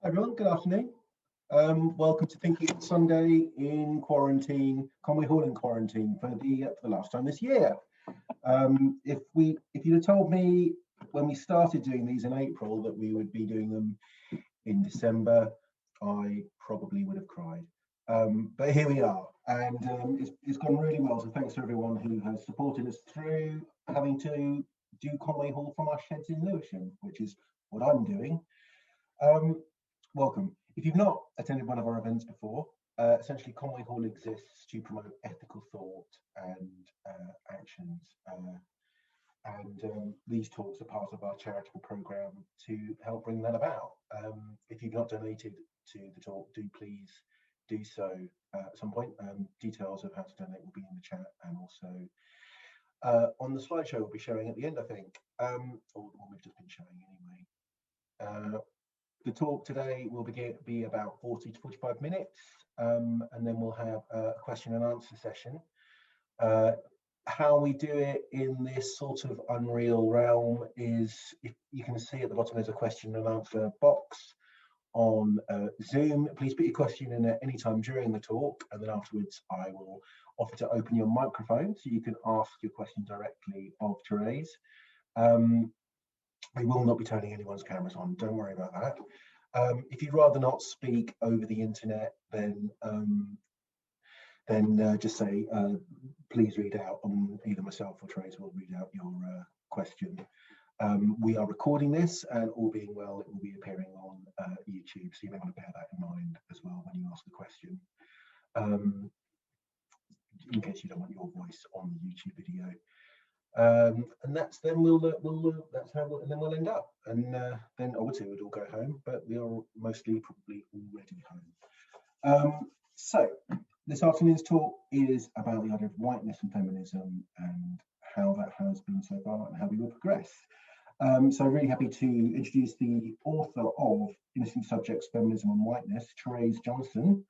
Hi everyone, good afternoon. Welcome to Thinking on Sunday in quarantine, Conway Hall in quarantine for the last time this year. If you'd have told me when we started doing these in April that we would be doing them in December, I probably would have cried. But here we are, and it's gone really well. So thanks to everyone who has supported us through having to do Conway Hall from our sheds in Lewisham, which is what I'm doing. Welcome. If you've not attended one of our events before, essentially Conway Hall exists to promote ethical thought and actions. These talks are part of our charitable program to help bring that about. If you've not donated to the talk, do please do so at some point. Details of how to donate will be in the chat, and also on the slideshow we'll be showing at the end, I think, or we've just been showing anyway. The talk today will be about 40 to 45 minutes, and then we'll have a question and answer session. How we do it in this sort of unreal realm is, if you can see at the bottom, there's a question and answer box on Zoom. Please put your question in at any time during the talk, and then afterwards I will offer to open your microphone so you can ask your question directly of Terese. We will not be turning anyone's cameras on, don't worry about that. If you'd rather not speak over the internet, then just say, please read out, either myself or Terese will read out your question. We are recording this, and all being well, it will be appearing on YouTube, so you may want to bear that in mind as well when you ask the question. In case you don't want your voice on the YouTube video. And that's then that's how and then we'll end up, and then I would say we'd all go home, but we are mostly probably already home. So this afternoon's talk is about the idea of whiteness and feminism and how that has been so far and how we will progress. So really happy to introduce the author of Innocent Subjects, Feminism and Whiteness, Terese Jonsson.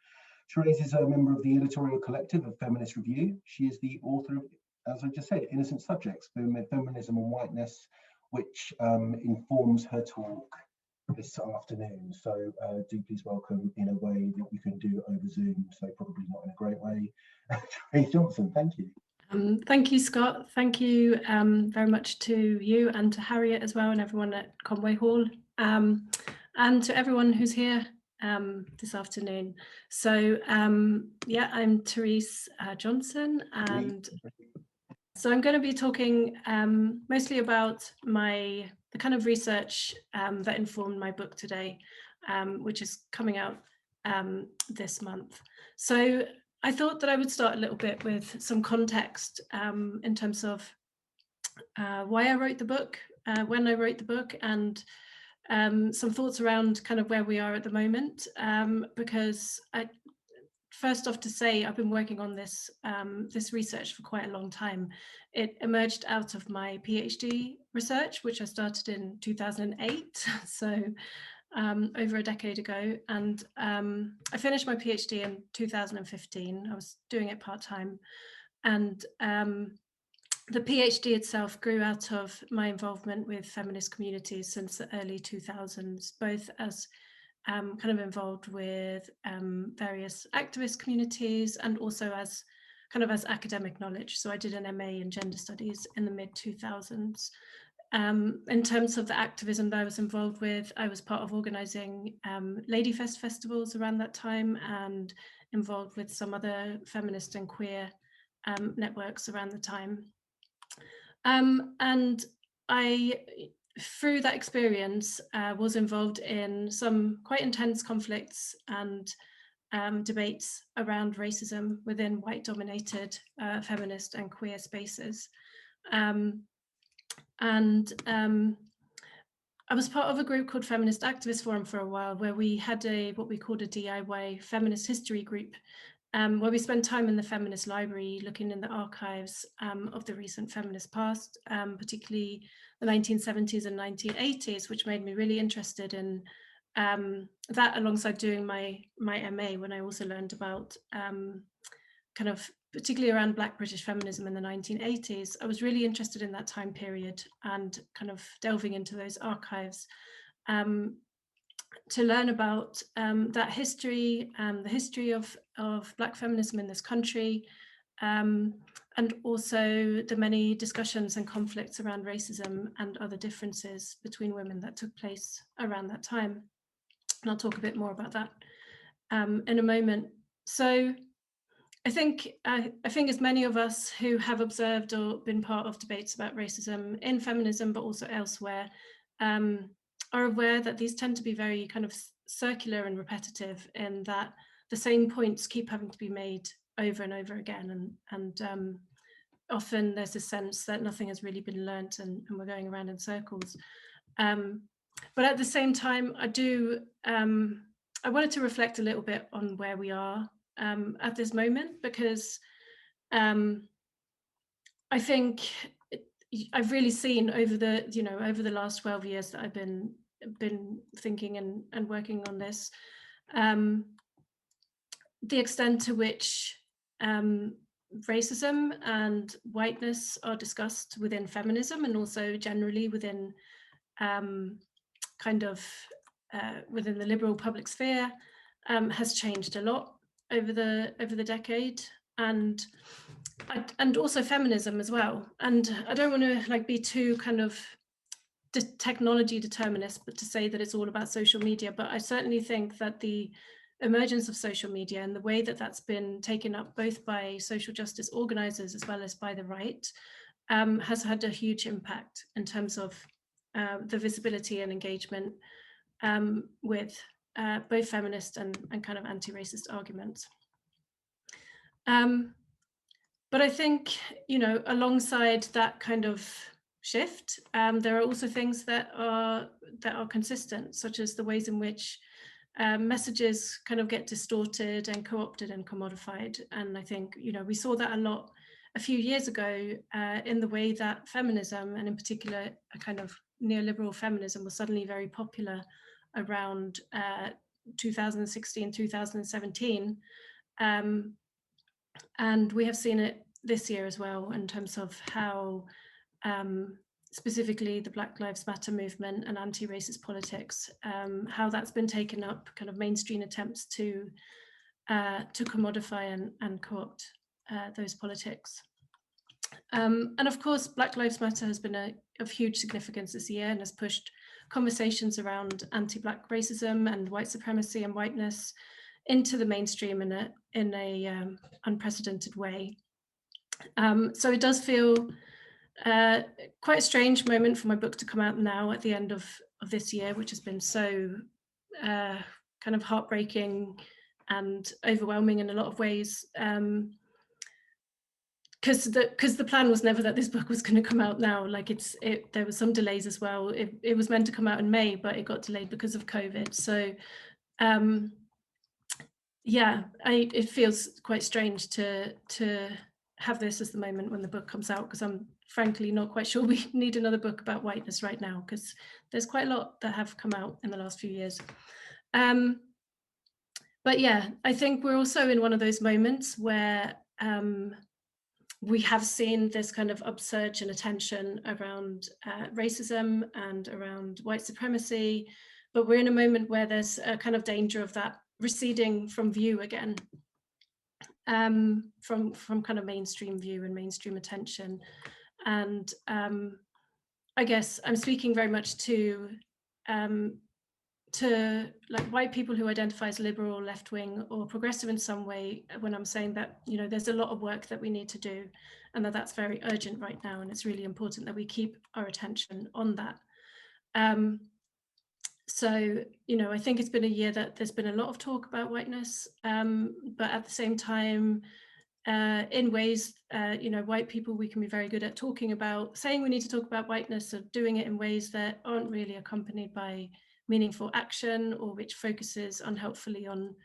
Terese is a member of the editorial collective of Feminist Review. She is the author of, as I just said, Innocent Subjects, Feminism and Whiteness, which informs her talk this afternoon. So do please welcome, in a way that you can do over Zoom, so probably not in a great way, Terese Jonsson. Thank you. Thank you, Scott. Thank you very much to you and to Harriet as well, and everyone at Conway Hall, and to everyone who's here this afternoon. So yeah, I'm Terese Jonsson, and so I'm going to be talking mostly about the kind of research that informed my book today, which is coming out this month. So I thought that I would start a little bit with some context in terms of why I wrote the book, when I wrote the book, and some thoughts around kind of where we are at the moment, because first off to say, I've been working on this this research for quite a long time. It emerged out of my PhD research, which I started in 2008, so over a decade ago. And I finished my PhD in 2015. I was doing it part-time. And the PhD itself grew out of my involvement with feminist communities since the early 2000s, both as kind of involved with various activist communities and also as kind of as academic knowledge. So I did an MA in gender studies in the mid 2000s. In terms of the activism that I was involved with, I was part of organising Ladyfest festivals around that time, and involved with some other feminist and queer networks around the time. And I, through that experience, was involved in some quite intense conflicts and debates around racism within white-dominated feminist and queer spaces. I was part of a group called Feminist Activist Forum for a while, where we had what we called a DIY feminist history group, where we spent time in the feminist library looking in the archives of the recent feminist past, particularly the 1970s and 1980s, which made me really interested in that, alongside doing my MA, when I also learned about kind of particularly around Black British feminism in the 1980s. I was really interested in that time period and kind of delving into those archives. to learn about that history, the history of Black feminism in this country, and also the many discussions and conflicts around racism and other differences between women that took place around that time. And I'll talk a bit more about that in a moment. So I think as many of us who have observed or been part of debates about racism in feminism, but also elsewhere, are aware that these tend to be very kind of circular and repetitive, in that the same points keep having to be made over and over again, and often there's a sense that nothing has really been learnt, and we're going around in circles. But at the same time, I wanted to reflect a little bit on where we are at this moment, because I think I've really seen over the last 12 years that I've been thinking and working on this, the extent to which racism and whiteness are discussed within feminism, and also generally within within the liberal public sphere, has changed a lot over the decade, and also feminism as well. And I don't want to be too kind of technology determinist, but to say that it's all about social media. But I certainly think that the emergence of social media and the way that that's been taken up both by social justice organizers as well as by the right has had a huge impact in terms of the visibility and engagement with both feminist and kind of anti-racist arguments. But I think, alongside that kind of shift, there are also things that are consistent, such as the ways in which messages kind of get distorted and co-opted and commodified. And I think, we saw that a lot a few years ago in the way that feminism, and in particular a kind of neoliberal feminism, was suddenly very popular around 2016, 2017. And we have seen it this year as well, in terms of how specifically the Black Lives Matter movement and anti-racist politics, how that's been taken up, kind of mainstream attempts to commodify and co-opt those politics. And of course, Black Lives Matter has been of huge significance this year, and has pushed conversations around anti-Black racism and white supremacy and whiteness into the mainstream in a unprecedented way. So it does feel quite a strange moment for my book to come out now at the end of this year, which has been so kind of heartbreaking and overwhelming in a lot of ways. Because the plan was never that this book was going to come out now. There was some delays as well. It was meant to come out in May, but it got delayed because of COVID. So yeah, it feels quite strange to have this as the moment when the book comes out, because I'm frankly not quite sure we need another book about whiteness right now, because there's quite a lot that have come out in the last few years. But yeah, I think we're also in one of those moments where we have seen this kind of upsurge in attention around racism and around white supremacy, but we're in a moment where there's a kind of danger of that receding from view again, from kind of mainstream view and mainstream attention. And I guess I'm speaking very much to white people who identify as liberal, left-wing, or progressive in some way, when I'm saying that, there's a lot of work that we need to do, and that's very urgent right now, and it's really important that we keep our attention on that. So, I think it's been a year that there's been a lot of talk about whiteness, but at the same time, in ways, white people, we can be very good at talking about, saying we need to talk about whiteness, or doing it in ways that aren't really accompanied by meaningful action, or which focuses unhelpfully on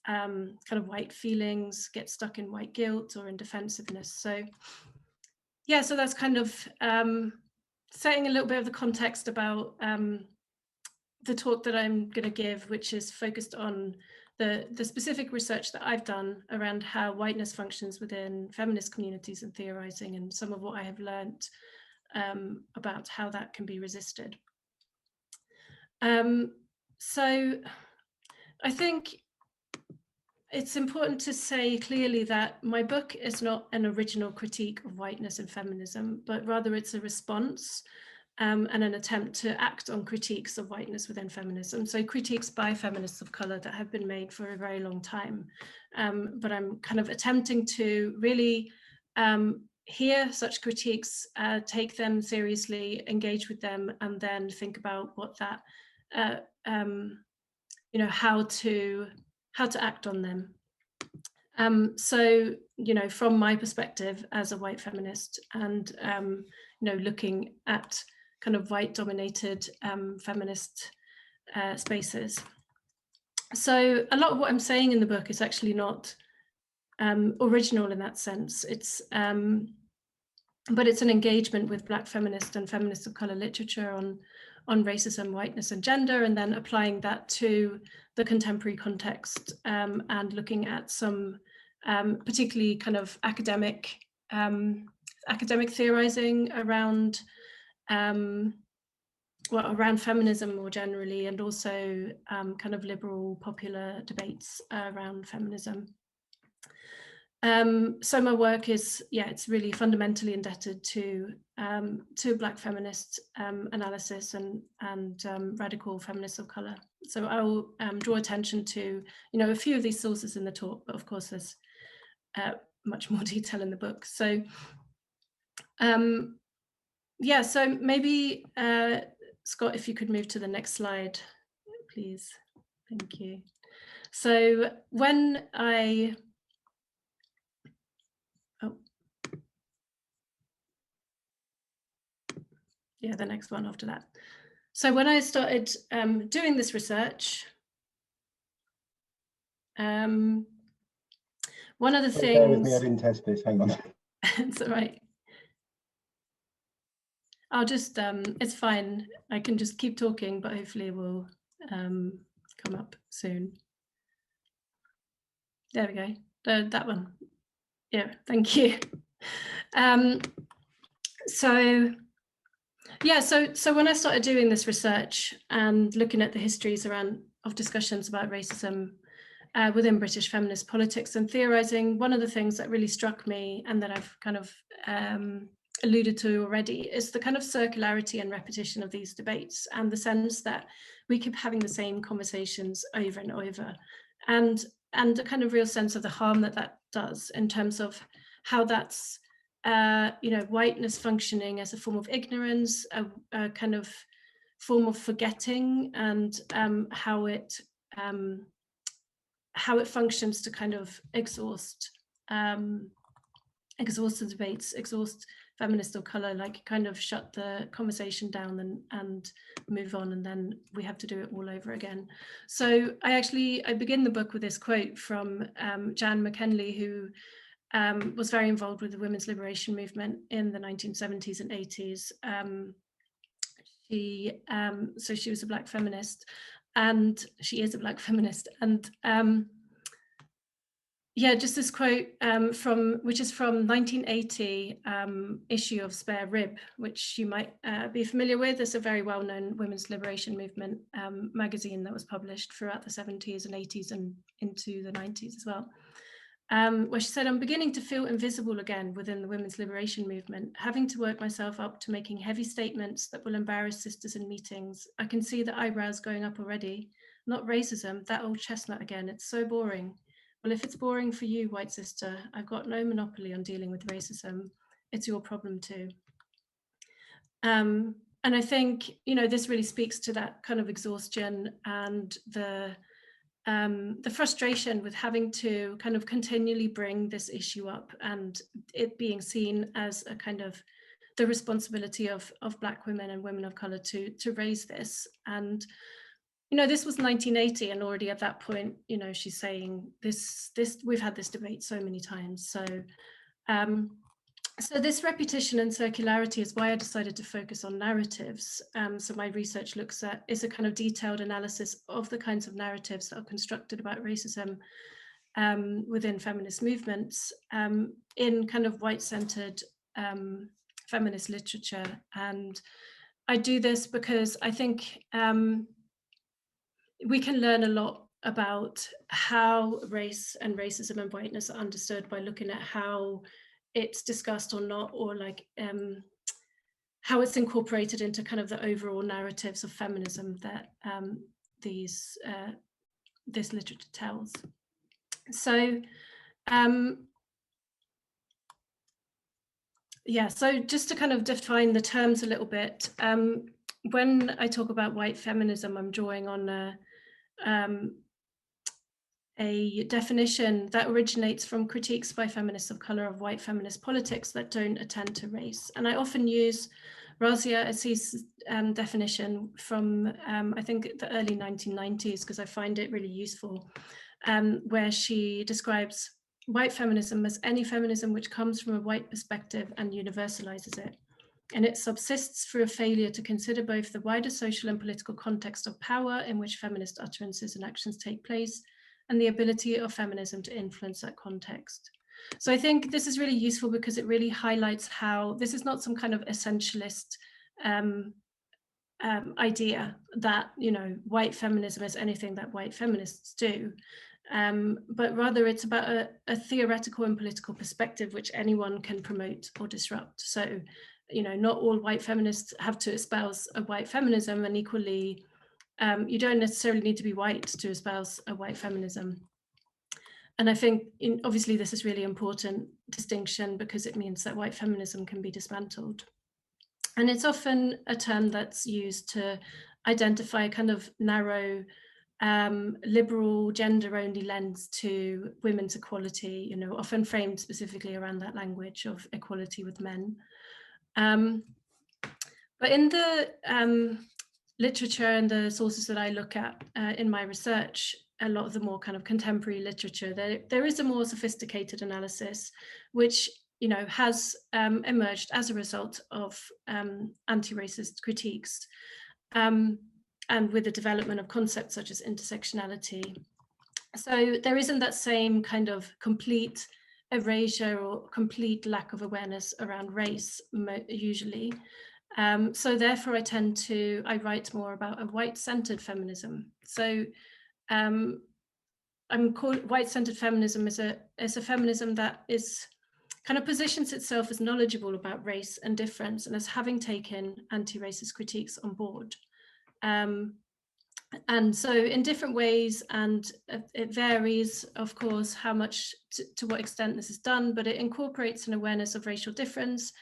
kind of white feelings, get stuck in white guilt or in defensiveness. So yeah, so that's kind of setting a little bit of the context about the talk that I'm going to give, which is focused on the specific research that I've done around how whiteness functions within feminist communities and theorizing, and some of what I have learned about how that can be resisted. So I think it's important to say clearly that my book is not an original critique of whiteness and feminism, but rather it's a response and an attempt to act on critiques of whiteness within feminism. So critiques by feminists of colour that have been made for a very long time. But I'm kind of attempting to really hear such critiques, take them seriously, engage with them, and then think about what that, how to act on them. So, from my perspective as a white feminist and, looking at kind of white dominated feminist spaces. So a lot of what I'm saying in the book is actually not original in that sense. It's, but it's an engagement with Black feminist and feminists of colour literature on racism, whiteness and gender, and then applying that to the contemporary context and looking at some particularly kind of academic theorizing around around feminism more generally, and also kind of liberal popular debates around feminism. So my work is, it's really fundamentally indebted to Black feminist analysis and radical feminists of colour. So I'll draw attention to, a few of these sources in the talk, but of course there's much more detail in the book. So so maybe Scott, if you could move to the next slide, please. Thank you. So when the next one after that. So when I started doing this research, one of the things... Bear with me, I didn't test this, hang on. It's all right. I'll just, it's fine. I can just keep talking, but hopefully it will come up soon. There we go, that one. Yeah, thank you. So when I started doing this research and looking at the histories of discussions about racism within British feminist politics and theorising, one of the things that really struck me and that I've kind of alluded to already is the kind of circularity and repetition of these debates, and the sense that we keep having the same conversations over and over, and a kind of real sense of the harm that does in terms of how that's whiteness functioning as a form of ignorance, a kind of form of forgetting, and how it functions to kind of exhaust the debates, exhaust feminists of colour, like kind of shut the conversation down and move on, and then we have to do it all over again. So I begin the book with this quote from Jan McKinley, who was very involved with the women's liberation movement in the 1970s and 80s. So she was a Black feminist, and she is a Black feminist, and just this quote which is from 1980 issue of Spare Rib, which you might be familiar with. It's a very well-known women's liberation movement magazine that was published throughout the 70s and 80s and into the 90s as well. Where she said, "I'm beginning to feel invisible again within the women's liberation movement, having to work myself up to making heavy statements that will embarrass sisters in meetings. I can see the eyebrows going up already. Not racism, that old chestnut again, it's so boring. Well, if it's boring for you, white sister, I've got no monopoly on dealing with racism. It's your problem too." And I think, this really speaks to that kind of exhaustion and the frustration with having to kind of continually bring this issue up, and it being seen as a kind of the responsibility of Black women and women of colour to raise this. And this was 1980, and already at that point, she's saying this we've had this debate so many times. So so this repetition and circularity is why I decided to focus on narratives. So my research is a kind of detailed analysis of the kinds of narratives that are constructed about racism within feminist movements in kind of white-centered feminist literature. And I do this because I think we can learn a lot about how race and racism and whiteness are understood by looking at how it's discussed or not, or like how it's incorporated into kind of the overall narratives of feminism that this literature tells. So yeah, so just to kind of define the terms a little bit, when I talk about white feminism, I'm drawing on a definition that originates from critiques by feminists of color of white feminist politics that don't attend to race. And I often use Razia Assis's definition from, I think, the early 1990s, because I find it really useful, where she describes white feminism as any feminism which comes from a white perspective and universalizes it. And it subsists through a failure to consider both the wider social and political context of power in which feminist utterances and actions take place, and the ability of feminism to influence that context. So I think this is really useful because it really highlights how this is not some kind of essentialist idea that, you know, white feminism is anything that white feminists do, but rather it's about a theoretical and political perspective which anyone can promote or disrupt. So, you know, not all white feminists have to espouse a white feminism, and equally, you don't necessarily need to be white to espouse a white feminism. And I think, obviously, this is really important distinction because it means that white feminism can be dismantled. And it's often a term that's used to identify a kind of narrow, liberal, gender-only lens to women's equality, you know, often framed specifically around that language of equality with men. But in the literature and the sources that I look at in my research, a lot of the more kind of contemporary literature, there is a more sophisticated analysis, which, you know, has emerged as a result of anti-racist critiques, and with the development of concepts such as intersectionality. So there isn't that same kind of complete erasure or complete lack of awareness around race usually. So therefore I write more about a white-centered feminism. So I'm called white-centered feminism is a feminism that is kind of positions itself as knowledgeable about race and difference, and as having taken anti-racist critiques on board. And so in different ways, and it varies, of course, how much, to what extent this is done, but it incorporates an awareness of racial difference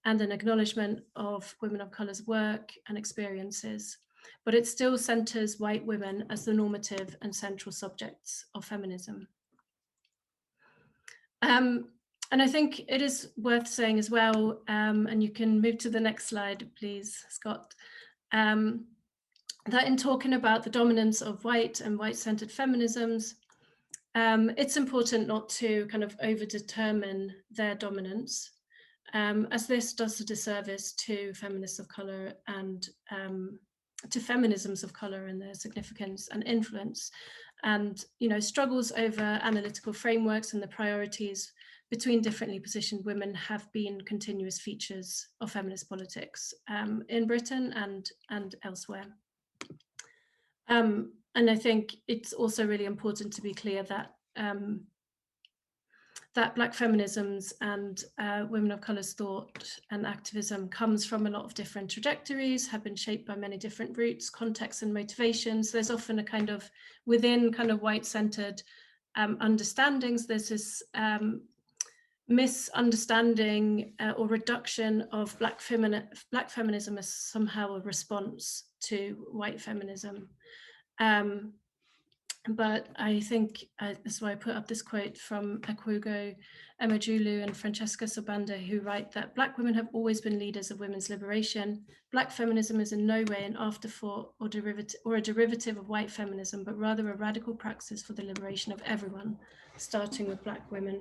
and an acknowledgement of women of color's work and experiences. But it still centers white women as the normative and central subjects of feminism. And I think it is worth saying as well, and you can move to the next slide, please, Scott, that in talking about the dominance of white and white-centered feminisms, it's important not to kind of over-determine their dominance, as this does a disservice to feminists of color and to feminisms of color and their significance and influence, and, you know, struggles over analytical frameworks and the priorities between differently positioned women have been continuous features of feminist politics in Britain and elsewhere. And I think it's also really important to be clear that that Black feminisms and women of colour's thought and activism comes from a lot of different trajectories, have been shaped by many different roots, contexts and motivations. There's often a kind of, within kind of white-centered understandings, there's this misunderstanding or reduction of Black feminism as somehow a response to white feminism. But I think that's why I put up this quote from Ekwogo Emejulu and Francesca Sobanda, who write that Black women have always been leaders of women's liberation. Black feminism is in no way an afterthought or a derivative of white feminism, but rather a radical praxis for the liberation of everyone, starting with Black women.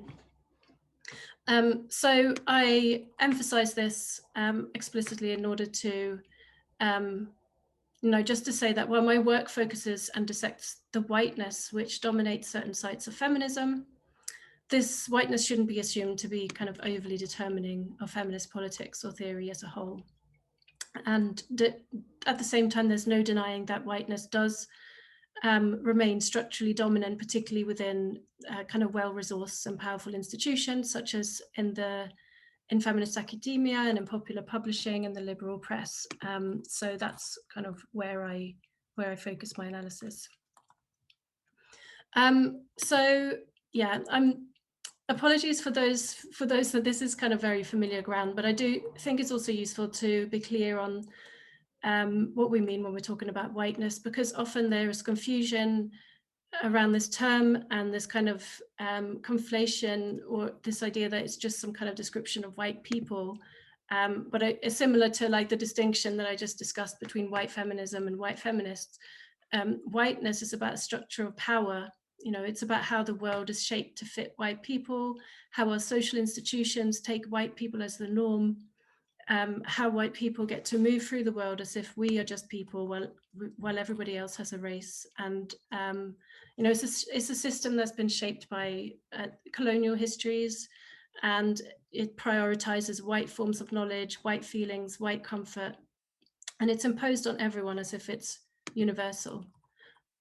So I emphasize this explicitly in order to just to say that while my work focuses and dissects the whiteness which dominates certain sites of feminism, this whiteness shouldn't be assumed to be kind of overly determining of feminist politics or theory as a whole. And at the same time, there's no denying that whiteness does remain structurally dominant, particularly within kind of well-resourced and powerful institutions, such as in feminist academia and in popular publishing and the liberal press. So that's kind of where I focus my analysis. So yeah, apologies for those that this is kind of very familiar ground, but I do think it's also useful to be clear on what we mean when we're talking about whiteness, because often there is confusion around this term and this kind of conflation, or this idea that it's just some kind of description of white people. But it's similar to like the distinction that I just discussed between white feminism and white feminists. Whiteness is about a structure of power. You know, it's about how the world is shaped to fit white people, how our social institutions take white people as the norm, how white people get to move through the world as if we are just people while everybody else has a race. And you know, it's a system that's been shaped by colonial histories, and it prioritizes white forms of knowledge, white feelings, white comfort, and it's imposed on everyone as if it's universal.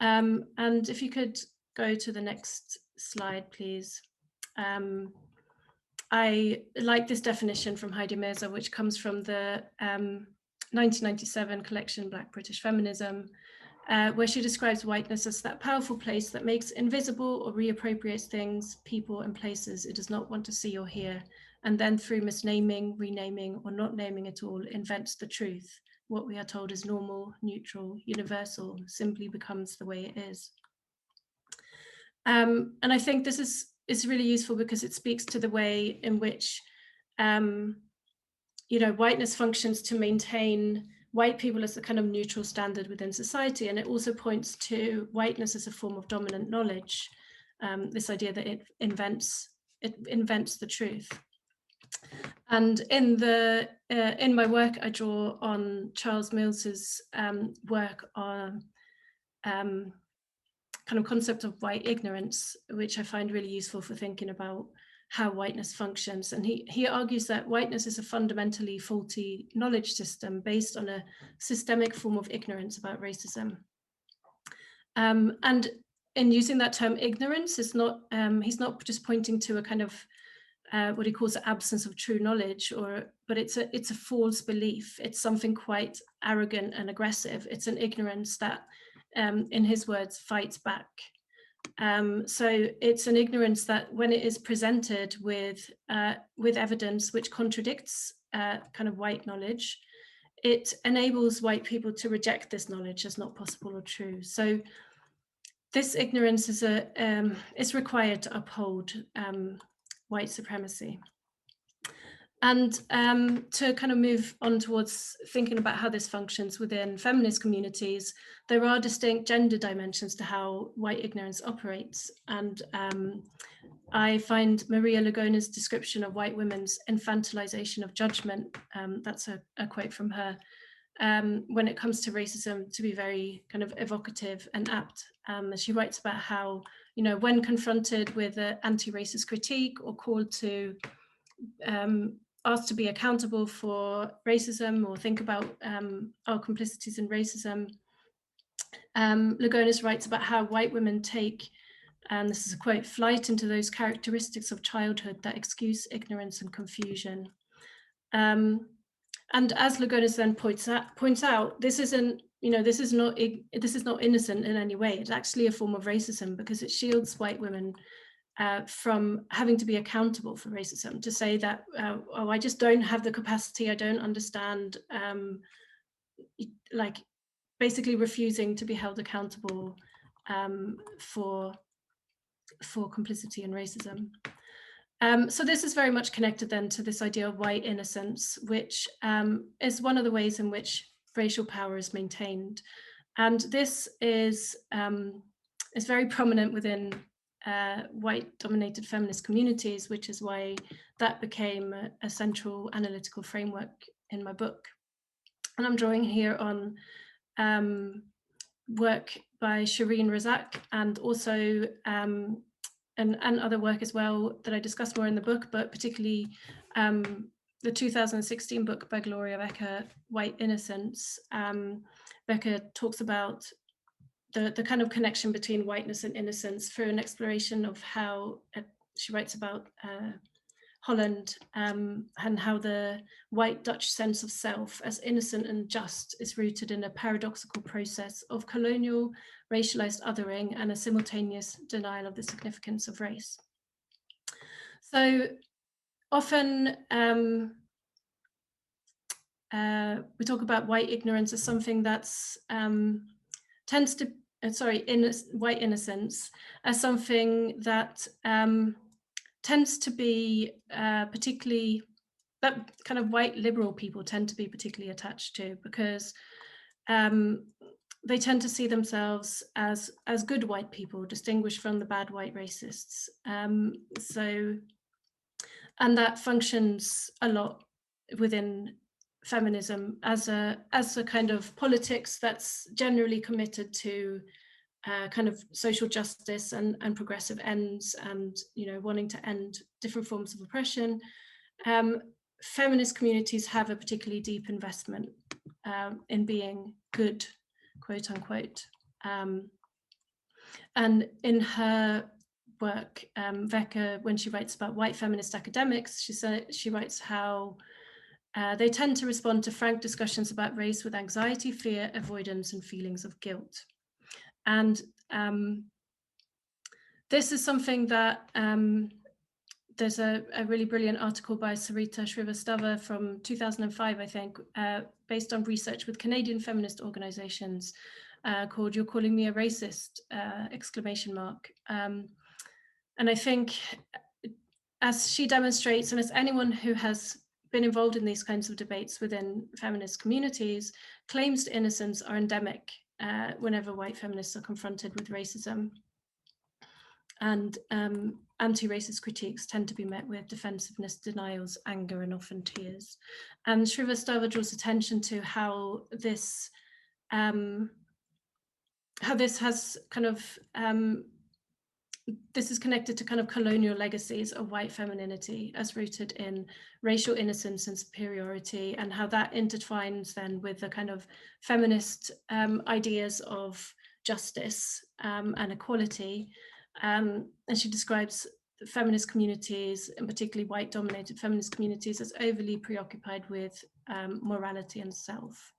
And if you could go to the next slide, please. I like this definition from Heidi Mirza, which comes from the 1997 collection Black British Feminism, where she describes whiteness as that powerful place that makes invisible or reappropriates things, people, and places it does not want to see or hear, and then through misnaming, renaming, or not naming at all, invents the truth. What we are told is normal, neutral, universal, simply becomes the way it is. And I think this is really useful because it speaks to the way in which you know, whiteness functions to maintain white people as a kind of neutral standard within society. And it also points to whiteness as a form of dominant knowledge, this idea that it invents the truth. And in my work, I draw on Charles Mills's work on kind of concept of white ignorance, which I find really useful for thinking about how whiteness functions. And he argues that whiteness is a fundamentally faulty knowledge system based on a systemic form of ignorance about racism. And in using that term ignorance, it's not he's not just pointing to a kind of what he calls the absence of true knowledge, but it's a false belief. It's something quite arrogant and aggressive. It's an ignorance that, in his words, fights back. So it's an ignorance that, when it is presented with evidence which contradicts kind of white knowledge, it enables white people to reject this knowledge as not possible or true. So this ignorance is required to uphold white supremacy. And to kind of move on towards thinking about how this functions within feminist communities, there are distinct gender dimensions to how white ignorance operates. And I find Maria Lugona's description of white women's infantilization of judgment, that's a quote from her, when it comes to racism, to be very kind of evocative and apt. She writes about how, you know, when confronted with an anti-racist critique or called to asked to be accountable for racism or think about our complicities in racism, Lugonis writes about how white women take, and this is a quote, flight into those characteristics of childhood that excuse ignorance and confusion. And as Lugonis then points out, this isn't, you know, this is not innocent in any way. It's actually a form of racism because it shields white women from having to be accountable for racism, to say that, oh, I just don't have the capacity, I don't understand, like basically refusing to be held accountable for complicity in racism. So this is very much connected then to this idea of white innocence, which is one of the ways in which racial power is maintained. And this is very prominent within white-dominated feminist communities, which is why that became a central analytical framework in my book. And I'm drawing here on work by Shireen Razak, and also and other work as well that I discuss more in the book, but particularly the 2016 book by Gloria Becker, White Innocence. Becker talks about the kind of connection between whiteness and innocence through an exploration of how she writes about Holland and how the white Dutch sense of self as innocent and just is rooted in a paradoxical process of colonial racialized othering and a simultaneous denial of the significance of race. So often we talk about white ignorance as something that's white innocence as something that tends to be particularly, that kind of white liberal people tend to be particularly attached to, because they tend to see themselves as good white people, distinguished from the bad white racists. And that functions a lot within feminism as a kind of politics that's generally committed to kind of social justice and progressive ends, and wanting to end different forms of oppression. Feminist communities have a particularly deep investment in being good, quote unquote. And in her work, Vecca, when she writes about white feminist academics, she writes how they tend to respond to frank discussions about race with anxiety, fear, avoidance, and feelings of guilt. And this is something that there's a really brilliant article by Sarita Shrivastava from 2005, I think, based on research with Canadian feminist organizations called "You're Calling Me a Racist!" And I think, as she demonstrates, and as anyone who has been involved in these kinds of debates within feminist communities, claims to innocence are endemic whenever white feminists are confronted with racism. And anti-racist critiques tend to be met with defensiveness, denials, anger, and often tears. And Shrivastava draws attention to how this has kind of this is connected to kind of colonial legacies of white femininity as rooted in racial innocence and superiority, and how that intertwines then with the kind of feminist ideas of justice and equality. And she describes feminist communities, and particularly white-dominated feminist communities, as overly preoccupied with morality and self.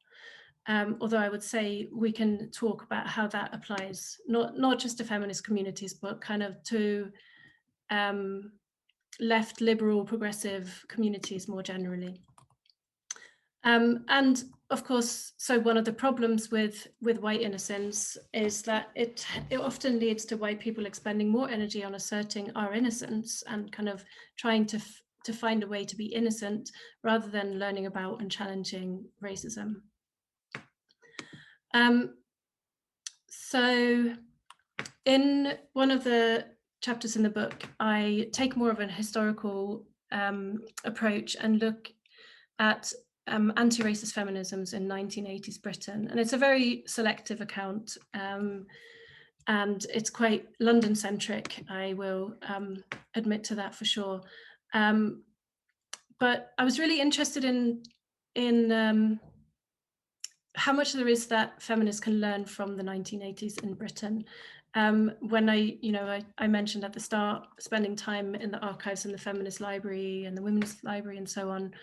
Although I would say we can talk about how that applies not just to feminist communities, but kind of to left, liberal, progressive communities more generally. And of course, so one of the problems with white innocence is that it often leads to white people expending more energy on asserting our innocence and kind of trying to find a way to be innocent rather than learning about and challenging racism. So in one of the chapters in the book, I take more of an historical approach and look at anti-racist feminisms in 1980s Britain. And it's a very selective account, and it's quite London-centric, I will admit to that for sure. But I was really interested in how much there is that feminists can learn from the 1980s in Britain. When I mentioned at the start, spending time in the archives in the Feminist Library and the Women's Library and so on,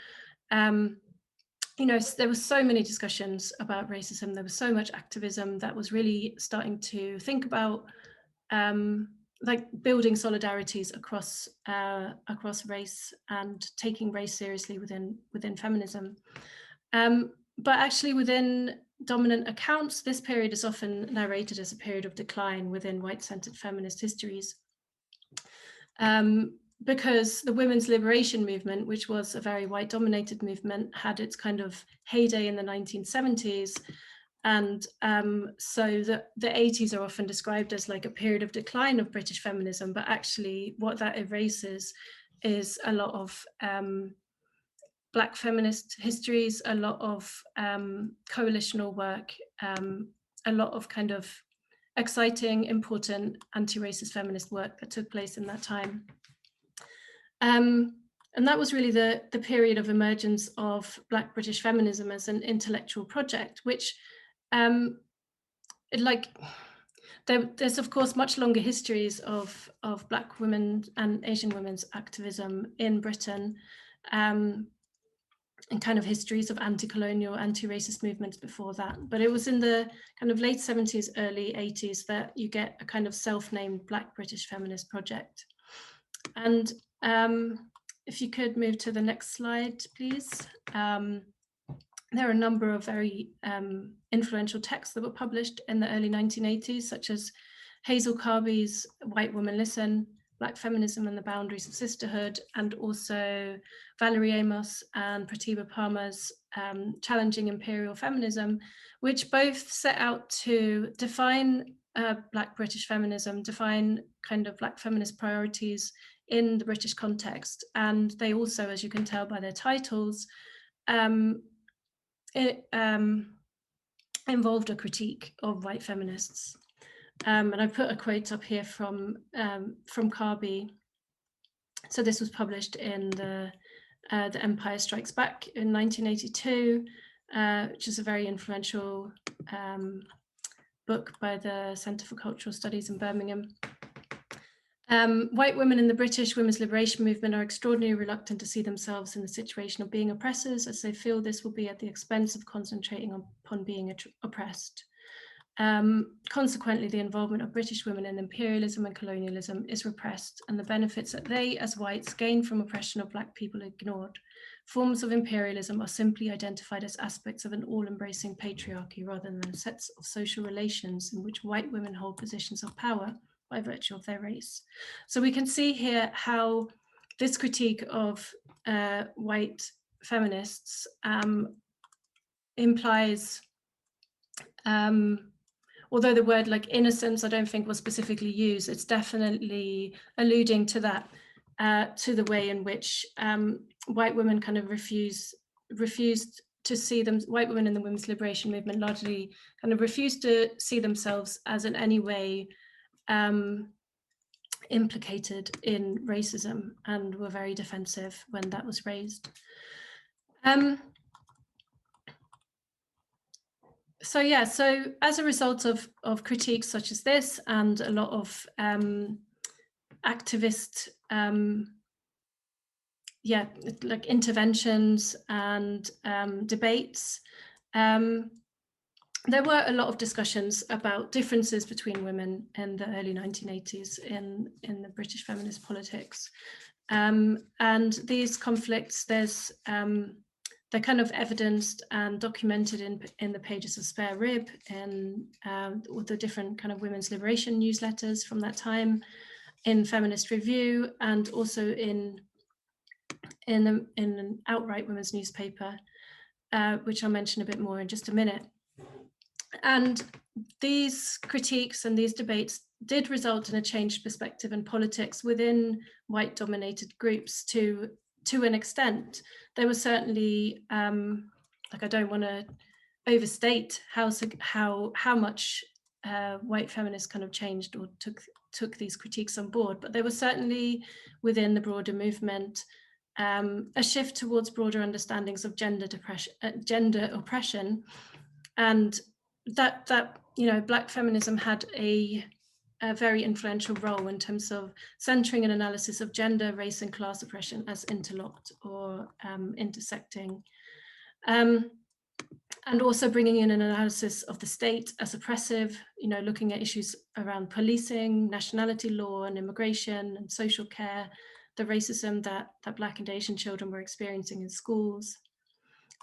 there were so many discussions about racism. There was so much activism that was really starting to think about like building solidarities across race and taking race seriously within feminism. But actually within dominant accounts, this period is often narrated as a period of decline within white-centered feminist histories. Because the women's liberation movement, which was a very white-dominated movement, had its kind of heyday in the 1970s. And so the 80s are often described as like a period of decline of British feminism, but actually what that erases is a lot of Black feminist histories, a lot of coalitional work, a lot of kind of exciting, important anti-racist feminist work that took place in that time. And that was really the period of emergence of Black British feminism as an intellectual project, which there's of course much longer histories of Black women and Asian women's activism in Britain, and kind of histories of anti-colonial, anti-racist movements before that. But it was in the kind of late 70s, early 80s that you get a kind of self-named Black British feminist project. And if you could move to the next slide, please. There are a number of very influential texts that were published in the early 1980s, such as Hazel Carby's White Woman Listen, Black Feminism and the Boundaries of Sisterhood, and also Valerie Amos and Pratibha Parma's Challenging Imperial Feminism, which both set out to define Black British feminism, define kind of Black feminist priorities in the British context. And they also, as you can tell by their titles, involved a critique of white feminists. And I put a quote up here from Carby. So this was published in the Empire Strikes Back in 1982, which is a very influential book by the Centre for Cultural Studies in Birmingham. White women in the British women's liberation movement are extraordinarily reluctant to see themselves in the situation of being oppressors, as they feel this will be at the expense of concentrating upon being oppressed. Consequently, the involvement of British women in imperialism and colonialism is repressed, and the benefits that they, as whites, gain from oppression of Black people are ignored. Forms of imperialism are simply identified as aspects of an all-embracing patriarchy rather than sets of social relations in which white women hold positions of power by virtue of their race. So we can see here how this critique of white feminists implies, although the word like innocence I don't think was specifically used, it's definitely alluding to that, to the way in which white women kind of refused to see them, white women in the women's liberation movement largely kind of refused to see themselves as in any way implicated in racism, and were very defensive when that was raised. So yeah, so as a result of critiques such as this and a lot of activist like interventions and debates, there were a lot of discussions about differences between women in the early 1980s in the British feminist politics. And these conflicts, they're kind of evidenced and documented in the pages of Spare Rib and all the different kind of women's liberation newsletters from that time, in Feminist Review, and also in an outright women's newspaper, which I'll mention a bit more in just a minute. And these critiques and these debates did result in a changed perspective in politics within white-dominated groups to an extent. There was certainly, like I don't want to overstate how much white feminists kind of changed or took these critiques on board, but there was certainly within the broader movement a shift towards broader understandings of gender oppression, and that you know, Black feminism had a very influential role in terms of centering an analysis of gender, race, and class oppression as interlocked or intersecting, and also bringing in an analysis of the state as oppressive, you know, looking at issues around policing, nationality law, and immigration and social care, the racism that Black and Asian children were experiencing in schools.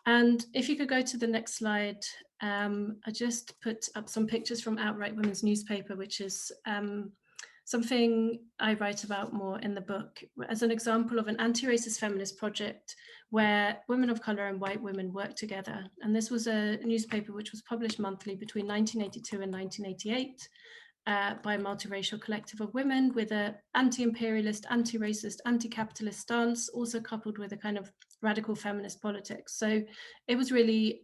And if you could go to the next slide, I just put up some pictures from Outright Women's newspaper, which is something I write about more in the book as an example of an anti-racist feminist project where women of color and white women work together. And this was a newspaper which was published monthly between 1982 and 1988 by a multiracial collective of women with an anti-imperialist, anti-racist, anti-capitalist stance, also coupled with a kind of radical feminist politics. So it was really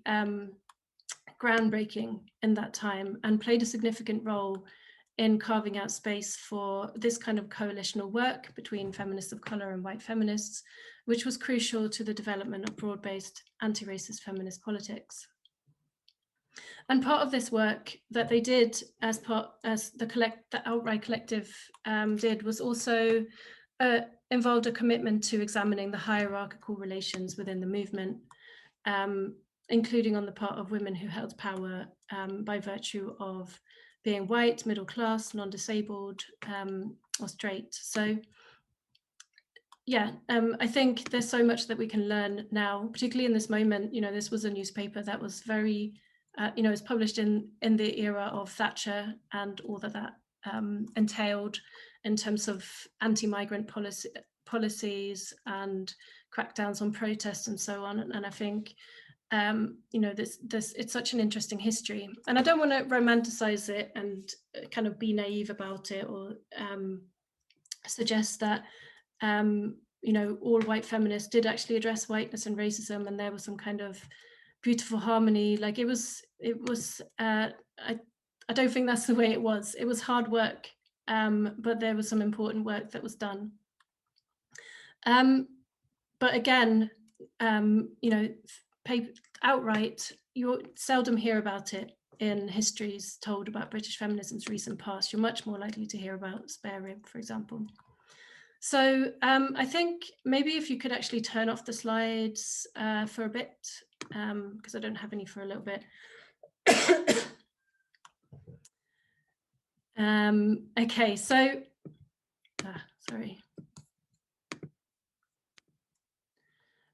groundbreaking in that time and played a significant role in carving out space for this kind of coalitional work between feminists of color and white feminists, which was crucial to the development of broad-based anti-racist feminist politics. And part of this work that they did as the Outright Collective did was also involved a commitment to examining the hierarchical relations within the movement, including on the part of women who held power by virtue of being white, middle class, non-disabled, or straight. So yeah, I think there's so much that we can learn now, particularly in this moment. You know, this was a newspaper that was very, you know, it's published in the era of Thatcher and all that entailed in terms of anti-migrant policies and crackdowns on protests and so on. And I think, you know, this it's such an interesting history, and I don't want to romanticize it and kind of be naive about it, or suggest that you know, all white feminists did actually address whiteness and racism, and there was some kind of beautiful harmony. Like it was I don't think that's the way it was. It was hard work, but there was some important work that was done. But again, you know, outright, you seldom hear about it in histories told about British feminism's recent past. You're much more likely to hear about spare rib, for example. So I think maybe if you could actually turn off the slides for a bit, because I don't have any for a little bit. Okay, so, sorry.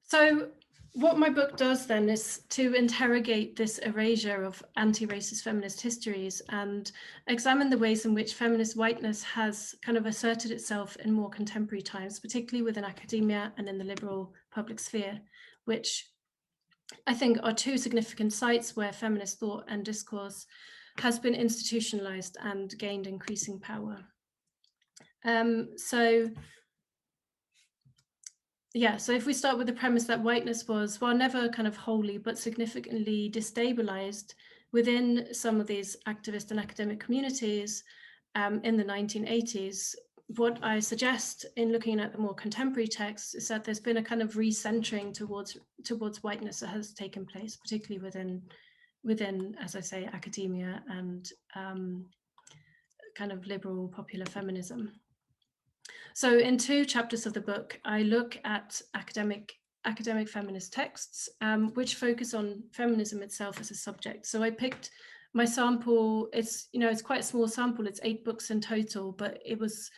So what my book does then is to interrogate this erasure of anti-racist feminist histories and examine the ways in which feminist whiteness has kind of asserted itself in more contemporary times, particularly within academia and in the liberal public sphere, which I think are two significant sites where feminist thought and discourse has been institutionalized and gained increasing power. So if we start with the premise that whiteness was, well, never kind of wholly, but significantly destabilized within some of these activist and academic communities in the 1980s, what I suggest in looking at the more contemporary texts is that there's been a kind of recentering towards whiteness that has taken place, particularly within, as I say, academia and kind of liberal popular feminism. So in 2 chapters of the book, I look at academic feminist texts, which focus on feminism itself as a subject. So I picked my sample. It's quite a small sample. It's 8 books in total, but it was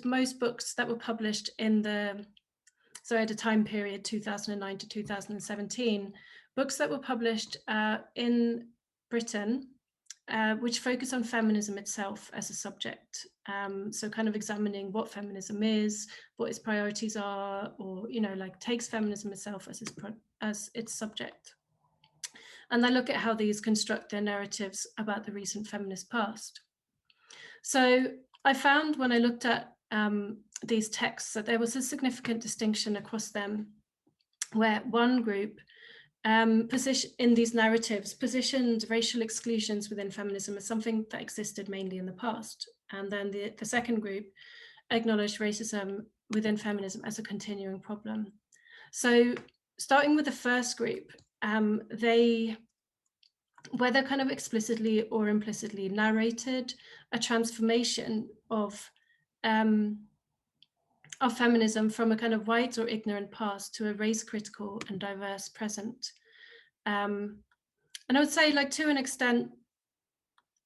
most books that were published at a time period 2009 to 2017, books that were published in Britain, which focus on feminism itself as a subject. So kind of examining what feminism is, what its priorities are, or, takes feminism itself as its subject. And I look at how these construct their narratives about the recent feminist past. So I found when I looked at these texts that there was a significant distinction across them, where one group in these narratives positioned racial exclusions within feminism as something that existed mainly in the past. And then the second group acknowledged racism within feminism as a continuing problem. So starting with the first group, they, whether kind of explicitly or implicitly, narrated a transformation of feminism from a kind of white or ignorant past to a race-critical and diverse present. And I would say, to an extent,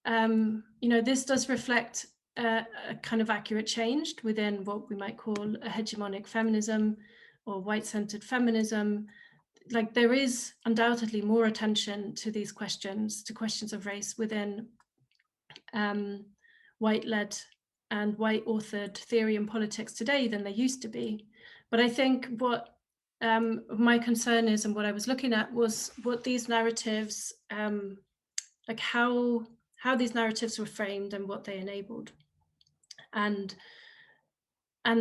this does reflect a kind of accurate change within what we might call a hegemonic feminism or white-centered feminism. There is undoubtedly more attention to these questions, to questions of race within white-led and white-authored theory and politics today than there used to be. But I think what my concern is, and what I was looking at, was what these narratives, how these narratives were framed and what they enabled. And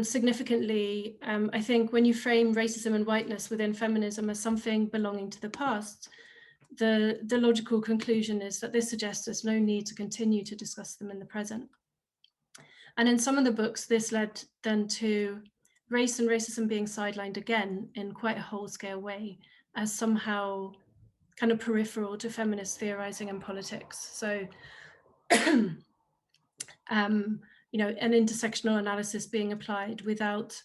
significantly, I think when you frame racism and whiteness within feminism as something belonging to the past, the logical conclusion is that this suggests there's no need to continue to discuss them in the present. And in some of the books, this led then to race and racism being sidelined again in quite a whole-scale way, as somehow kind of peripheral to feminist theorizing and politics. So, you know, an intersectional analysis being applied without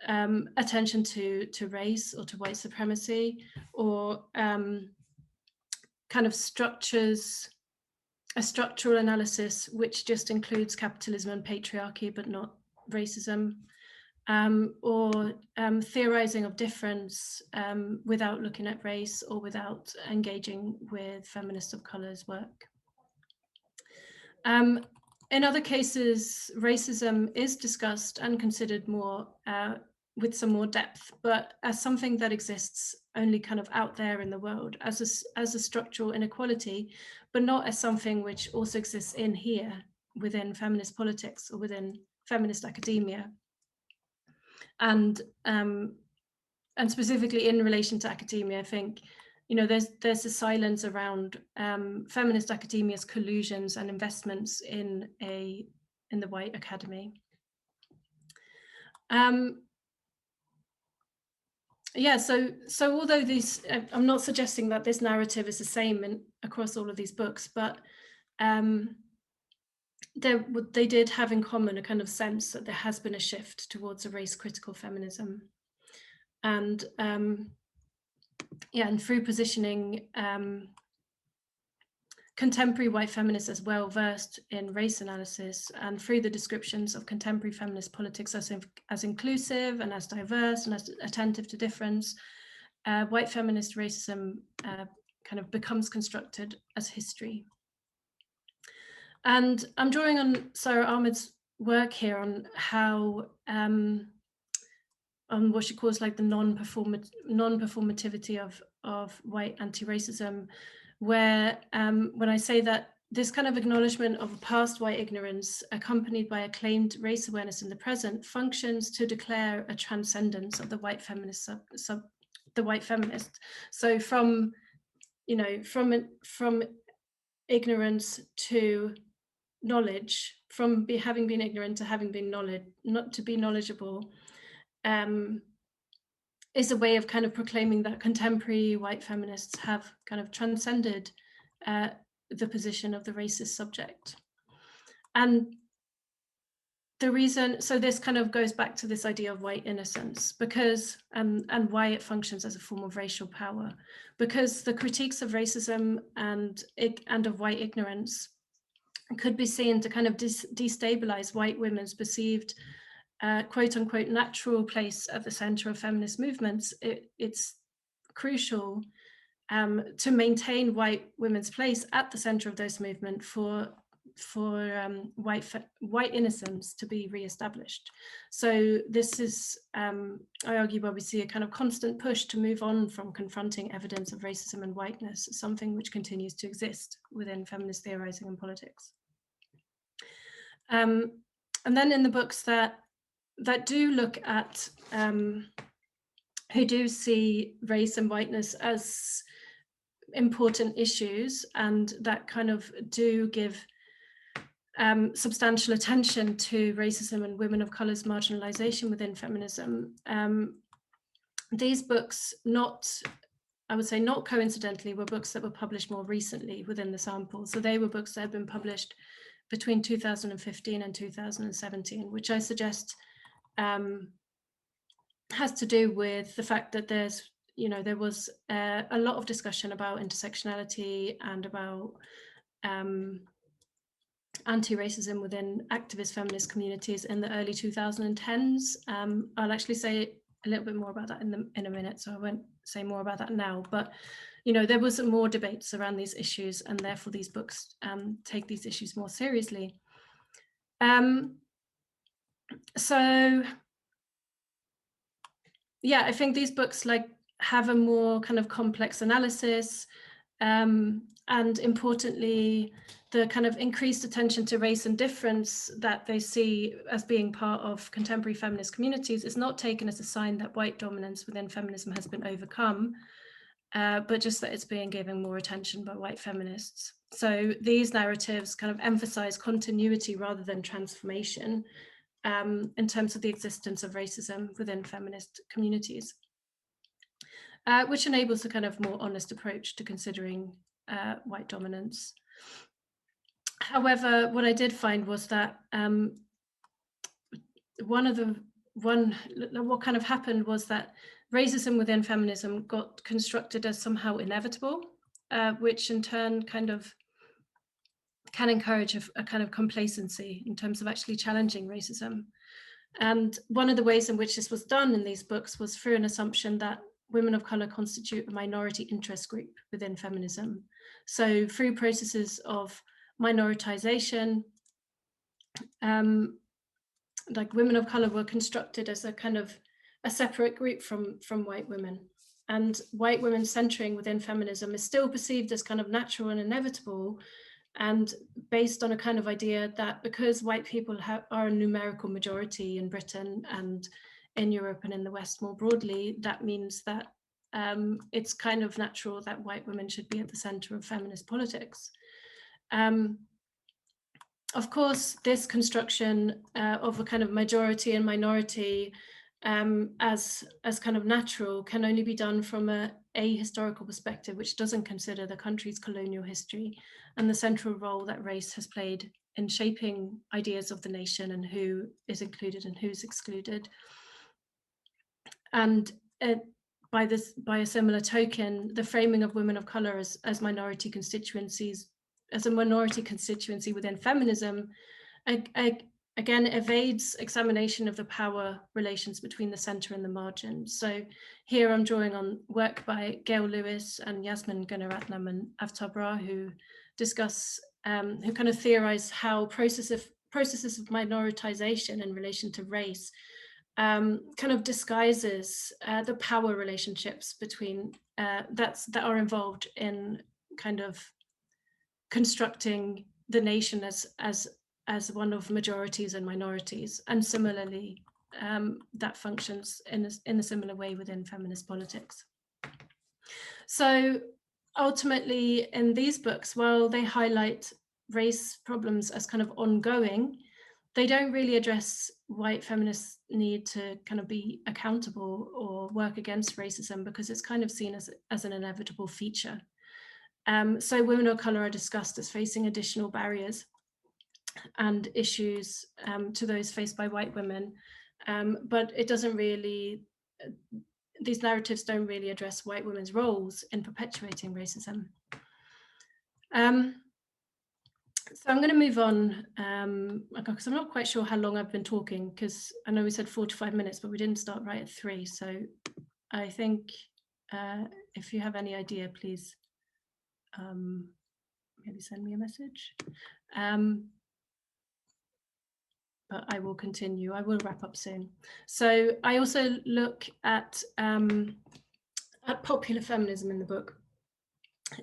attention to race or to white supremacy, or kind of a structural analysis which just includes capitalism and patriarchy but not racism, or theorizing of difference without looking at race or without engaging with feminists of color's work. In other cases, racism is discussed and considered more with some more depth, but as something that exists only kind of out there in the world as a structural inequality, but not as something which also exists in here within feminist politics or within feminist academia. And specifically in relation to academia, I think, you know, there's a silence around feminist academia's collusions and investments in the white academy. Yeah, so although these, I'm not suggesting that this narrative is the same across all of these books, but they did have in common a kind of sense that there has been a shift towards a race-critical feminism. And yeah, and through positioning contemporary white feminists as well versed in race analysis, and through the descriptions of contemporary feminist politics as inclusive and as diverse and as attentive to difference, white feminist racism kind of becomes constructed as history. And I'm drawing on Sarah Ahmed's work here on how on what she calls like the non-performativity of white anti-racism, where when I say that this kind of acknowledgement of past white ignorance accompanied by acclaimed race awareness in the present functions to declare a transcendence of the white feminist the white feminist. So from, you know, from ignorance to knowledge, from having been ignorant to having been not to be knowledgeable, is a way of kind of proclaiming that contemporary white feminists have kind of transcended the position of the racist subject. And the reason, so this kind of goes back to this idea of white innocence, because and why it functions as a form of racial power, because the critiques of racism and of white ignorance could be seen to kind of destabilize white women's perceived quote unquote natural place at the center of feminist movements. It's crucial to maintain white women's place at the center of those movements for white innocence to be reestablished. So this is, I argue, where we see a kind of constant push to move on from confronting evidence of racism and whiteness, something which continues to exist within feminist theorizing and politics. And then in the books that do look at, who do see race and whiteness as important issues, and that kind of do give substantial attention to racism and women of color's marginalization within feminism. These books, I would say not coincidentally, were books that were published more recently within the sample. So they were books that had been published between 2015 and 2017, which I suggest has to do with the fact that there was a lot of discussion about intersectionality and about anti-racism within activist feminist communities in the early 2010s. I'll actually say a little bit more about that in a minute, so I won't say more about that now. But there was more debates around these issues, and therefore these books take these issues more seriously. So yeah, I think these books have a more kind of complex analysis, and importantly, the kind of increased attention to race and difference that they see as being part of contemporary feminist communities is not taken as a sign that white dominance within feminism has been overcome, but just that it's being given more attention by white feminists. So these narratives kind of emphasize continuity rather than transformation in terms of the existence of racism within feminist communities. which enables a kind of more honest approach to considering white dominance. However, what I did find was that what kind of happened was that racism within feminism got constructed as somehow inevitable, which in turn kind of can encourage a kind of complacency in terms of actually challenging racism. And one of the ways in which this was done in these books was through an assumption that women of color constitute a minority interest group within feminism. So through processes of minoritization, like women of color were constructed as a kind of a separate group from white women. And white women centering within feminism is still perceived as kind of natural and inevitable, and based on a kind of idea that because white people are a numerical majority in Britain and in Europe and in the West more broadly, that means that it's kind of natural that white women should be at the center of feminist politics. Of course, this construction of a kind of majority and minority as kind of natural can only be done from a historical perspective, which doesn't consider the country's colonial history and the central role that race has played in shaping ideas of the nation and who is included and who's excluded. And by a similar token, the framing of women of color as minority constituencies, as a minority constituency within feminism, again, evades examination of the power relations between the center and the margin. So here I'm drawing on work by Gail Lewis and Yasmin Gunaratnam and Aftab Brar, who discuss, who kind of theorize how processes of minoritization in relation to race kind of disguises the power relationships between that are involved in kind of constructing the nation as one of majorities and minorities, and similarly that functions in a similar way within feminist politics. So ultimately in these books, while they highlight race problems as kind of ongoing, they don't really address white feminists' need to kind of be accountable or work against racism, because it's kind of seen as an inevitable feature. So women of color are discussed as facing additional barriers and issues to those faced by white women, but it doesn't really, these narratives don't really address white women's roles in perpetuating racism. So I'm going to move on, because I'm not quite sure how long I've been talking, because I know we said 45 minutes, but we didn't start right at 3. So I think if you have any idea, please maybe send me a message. But I will continue. I will wrap up soon. So I also look at popular feminism in the book.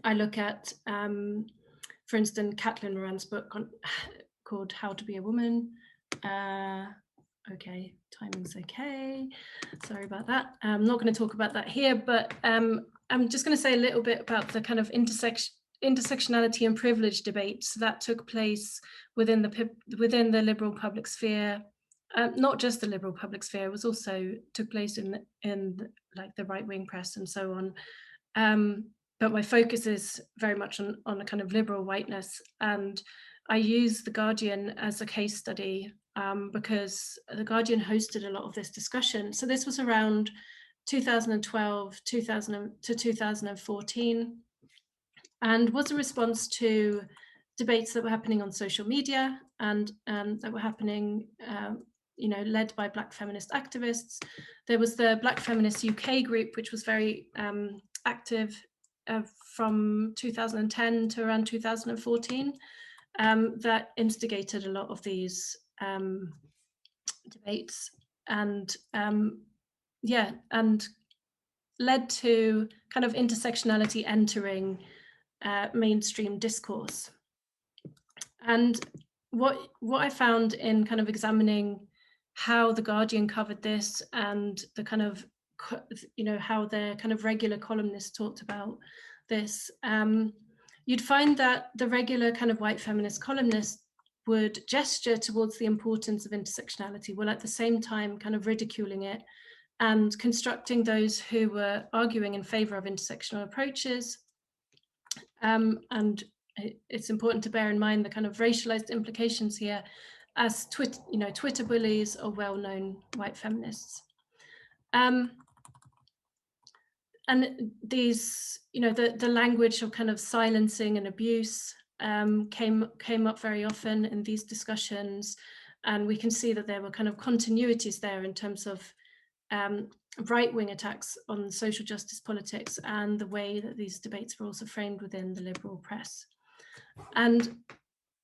I look at, for instance, Caitlin Moran's book called How to Be a Woman. Okay, timing's okay. Sorry about that. I'm not going to talk about that here, but I'm just going to say a little bit about the kind of intersectionality and privilege debates that took place within the liberal public sphere. Not just the liberal public sphere, it was also took place in like the right-wing press and so on. But my focus is very much on a kind of liberal whiteness, and I use The Guardian as a case study because The Guardian hosted a lot of this discussion. So this was around 2012 to 2014, and was a response to debates that were happening on social media and that were happening, led by Black feminist activists. There was the Black Feminist UK group, which was very active from 2010 to around 2014, that instigated a lot of these debates, and and led to kind of intersectionality entering mainstream discourse. And what I found in kind of examining how The Guardian covered this, and the kind of, how their kind of regular columnists talked about this, you'd find that the regular kind of white feminist columnists would gesture towards the importance of intersectionality, while at the same time kind of ridiculing it and constructing those who were arguing in favour of intersectional approaches. And it's important to bear in mind the kind of racialized implications here, as Twitter bullies are well-known white feminists. And these, the language of kind of silencing and abuse came up very often in these discussions, and we can see that there were kind of continuities there in terms of right-wing attacks on social justice politics and the way that these debates were also framed within the liberal press. And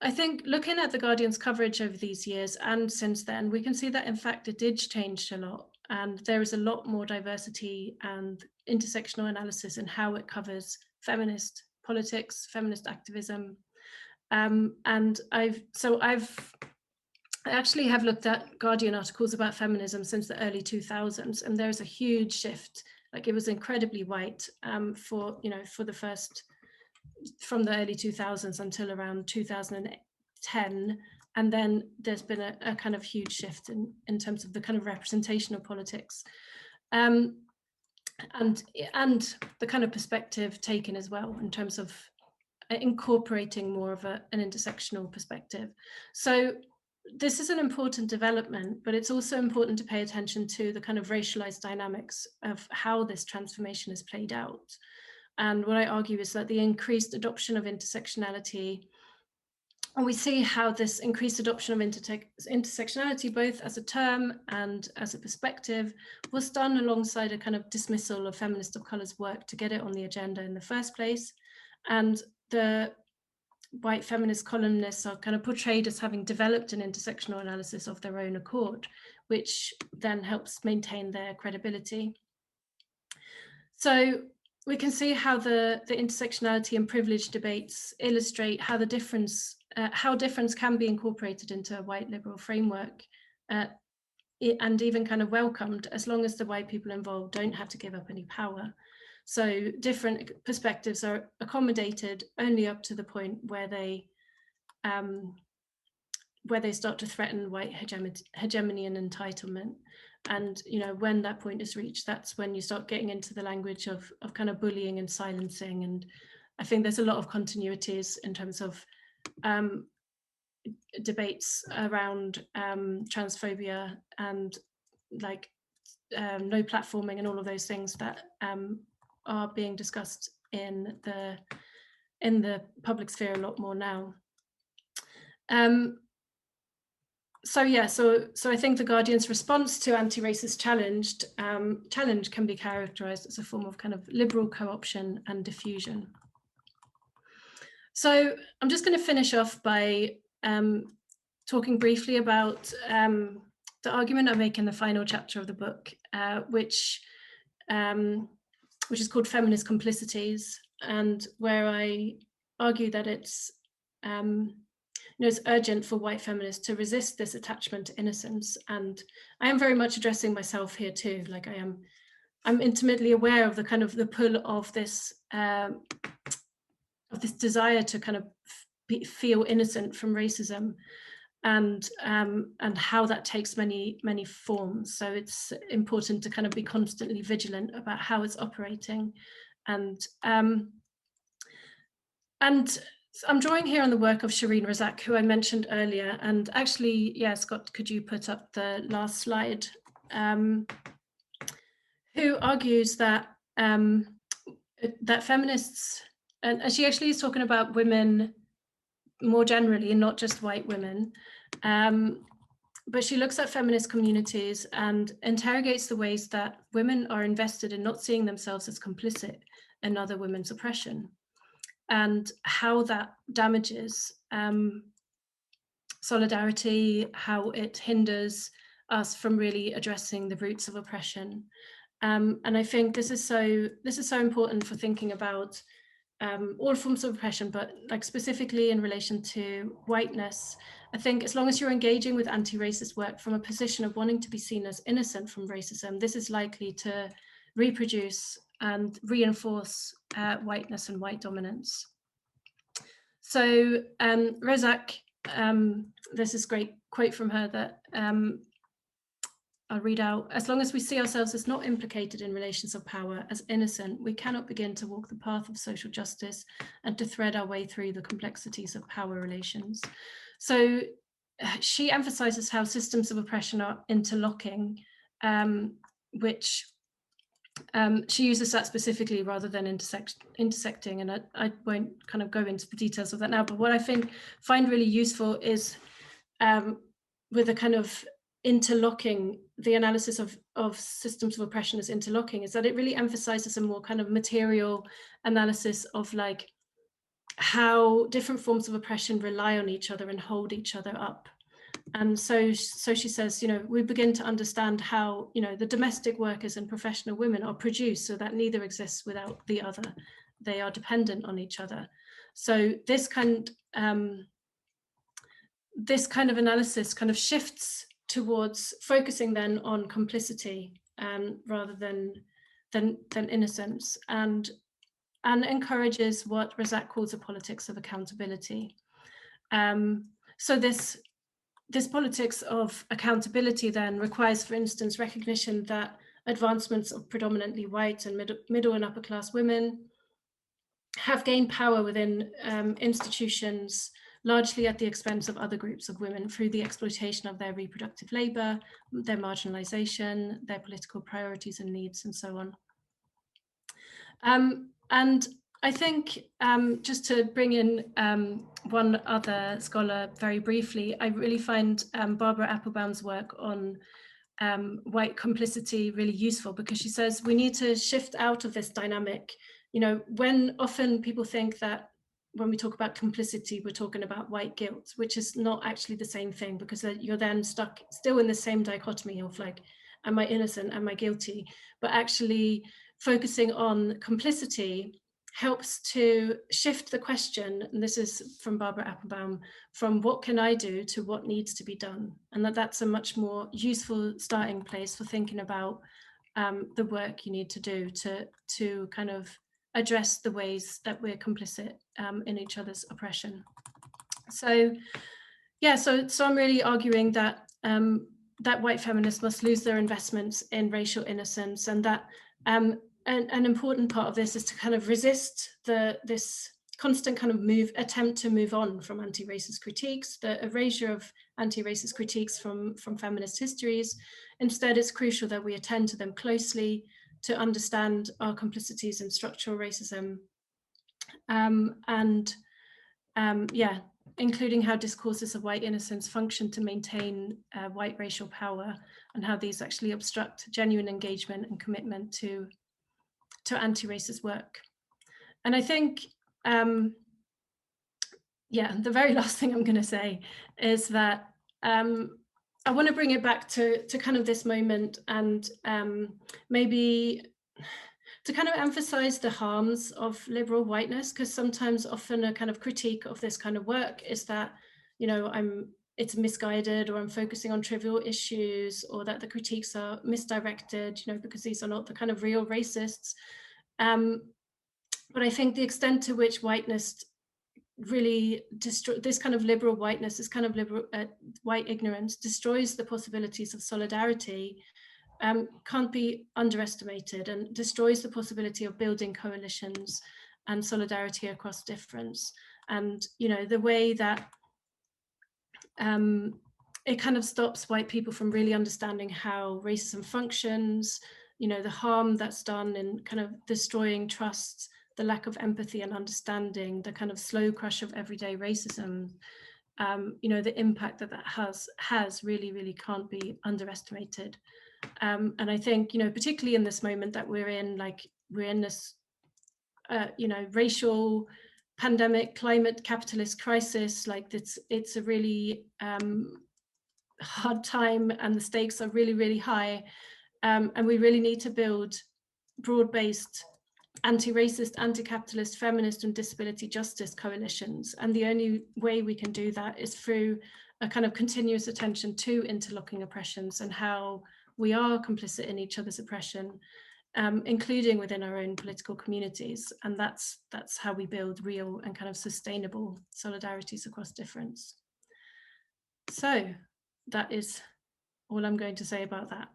I think looking at the Guardian's coverage over these years and since then, we can see that in fact it did change a lot, and there is a lot more diversity and intersectional analysis in how it covers feminist politics, feminist activism. And I actually have looked at Guardian articles about feminism since the early 2000s, and there's a huge shift. Like, it was incredibly white for the first, from the early 2000s until around 2010, and then there's been a kind of huge shift in terms of the kind of representation of politics, and the kind of perspective taken as well in terms of incorporating more of an intersectional perspective. So this is an important development, but it's also important to pay attention to the kind of racialized dynamics of how this transformation is played out. And what I argue is that the increased adoption of intersectionality, and we see how this increased adoption of intersectionality, both as a term and as a perspective, was done alongside a kind of dismissal of feminist of color's work to get it on the agenda in the first place. And the white feminist columnists are kind of portrayed as having developed an intersectional analysis of their own accord, which then helps maintain their credibility. So we can see how the intersectionality and privilege debates illustrate how the difference can be incorporated into a white liberal framework, and even kind of welcomed, as long as the white people involved don't have to give up any power. So different perspectives are accommodated only up to the point where they start to threaten white hegemony and entitlement. And when that point is reached, that's when you start getting into the language of kind of bullying and silencing. And I think there's a lot of continuities in terms of debates around transphobia and like no platforming and all of those things that are being discussed in the public sphere a lot more now. So I think the Guardian's response to anti-racist challenge can be characterized as a form of kind of liberal co-option and diffusion. So I'm just going to finish off by talking briefly about the argument I make in the final chapter of the book, which is called Feminist Complicities, and where I argue that it's it's urgent for white feminists to resist this attachment to innocence. And I am very much addressing myself here too. Like, I'm intimately aware of the kind of the pull of this desire to kind of feel innocent from racism, and how that takes many forms. So it's important to kind of be constantly vigilant about how it's operating. And I'm drawing here on the work of Shireen Razak, who I mentioned earlier. And actually, yeah, Scott, could you put up the last slide? Who argues that that feminists, and she actually is talking about women more generally, and not just white women, but she looks at feminist communities and interrogates the ways that women are invested in not seeing themselves as complicit in other women's oppression, and how that damages solidarity, how it hinders us from really addressing the roots of oppression. And I think this is so important for thinking about all forms of oppression, but like specifically in relation to whiteness. I think as long as you're engaging with anti-racist work from a position of wanting to be seen as innocent from racism, this is likely to reproduce and reinforce whiteness and white dominance. So Razak, this is a great quote from her that I'll read out. As long as we see ourselves as not implicated in relations of power, as innocent, we cannot begin to walk the path of social justice and to thread our way through the complexities of power relations. So she emphasizes how systems of oppression are interlocking, which she uses that specifically rather than intersecting, and I won't kind of go into the details of that now, but what I find really useful is with a kind of interlocking, the analysis of systems of oppression as interlocking, is that it really emphasizes a more kind of material analysis of like how different forms of oppression rely on each other and hold each other up. And so she says, you know, we begin to understand how, you know, the domestic workers and professional women are produced so that neither exists without the other. They are dependent on each other. So this kind of analysis kind of shifts towards focusing then on complicity rather than innocence, and encourages what Razak calls a politics of accountability. So this politics of accountability then requires, for instance, recognition that advancements of predominantly white and middle and upper class women have gained power within institutions, largely at the expense of other groups of women through the exploitation of their reproductive labor, their marginalization, their political priorities and needs, and so on. And I think just to bring in one other scholar very briefly, I really find Barbara Applebaum's work on white complicity really useful, because she says we need to shift out of this dynamic. You know, when often people think that when we talk about complicity, we're talking about white guilt, which is not actually the same thing, because you're then stuck still in the same dichotomy of like, am I innocent, am I guilty? But actually focusing on complicity helps to shift the question, and this is from Barbara Applebaum, from what can I do to what needs to be done, and that's a much more useful starting place for thinking about the work you need to do to kind of address the ways that we're complicit in each other's oppression. So yeah, so I'm really arguing that that white feminists must lose their investments in racial innocence, and that an important part of this is to kind of resist this constant kind of attempt to move on from anti-racist critiques, the erasure of anti-racist critiques from feminist histories. Instead, it's crucial that we attend to them closely to understand our complicities in structural racism, yeah, including how discourses of white innocence function to maintain white racial power, and how these actually obstruct genuine engagement and commitment to anti-racist work. And I think, yeah, the very last thing I'm going to say is that I want to bring it back to kind of this moment, and maybe to kind of emphasize the harms of liberal whiteness, because sometimes often a kind of critique of this kind of work is that, you know, it's misguided, or I'm focusing on trivial issues, or that the critiques are misdirected, you know, because these are not the kind of real racists. But I think the extent to which whiteness really this kind of liberal whiteness, this kind of liberal white ignorance destroys the possibilities of solidarity, can't be underestimated, and destroys the possibility of building coalitions and solidarity across difference. And, you know, the way that it kind of stops white people from really understanding how racism functions, you know, the harm that's done in kind of destroying trust, the lack of empathy and understanding, the kind of slow crush of everyday racism, you know, the impact that has really, really can't be underestimated. And I think, you know, particularly in this moment that we're in, like we're in this, you know, racial pandemic, climate, capitalist crisis, like it's a really hard time, and the stakes are really, really high. And we really need to build broad-based anti-racist, anti-capitalist, feminist and disability justice coalitions. And the only way we can do that is through a kind of continuous attention to interlocking oppressions and how we are complicit in each other's oppression, including within our own political communities. And that's how we build real and kind of sustainable solidarities across difference. So that is all I'm going to say about that.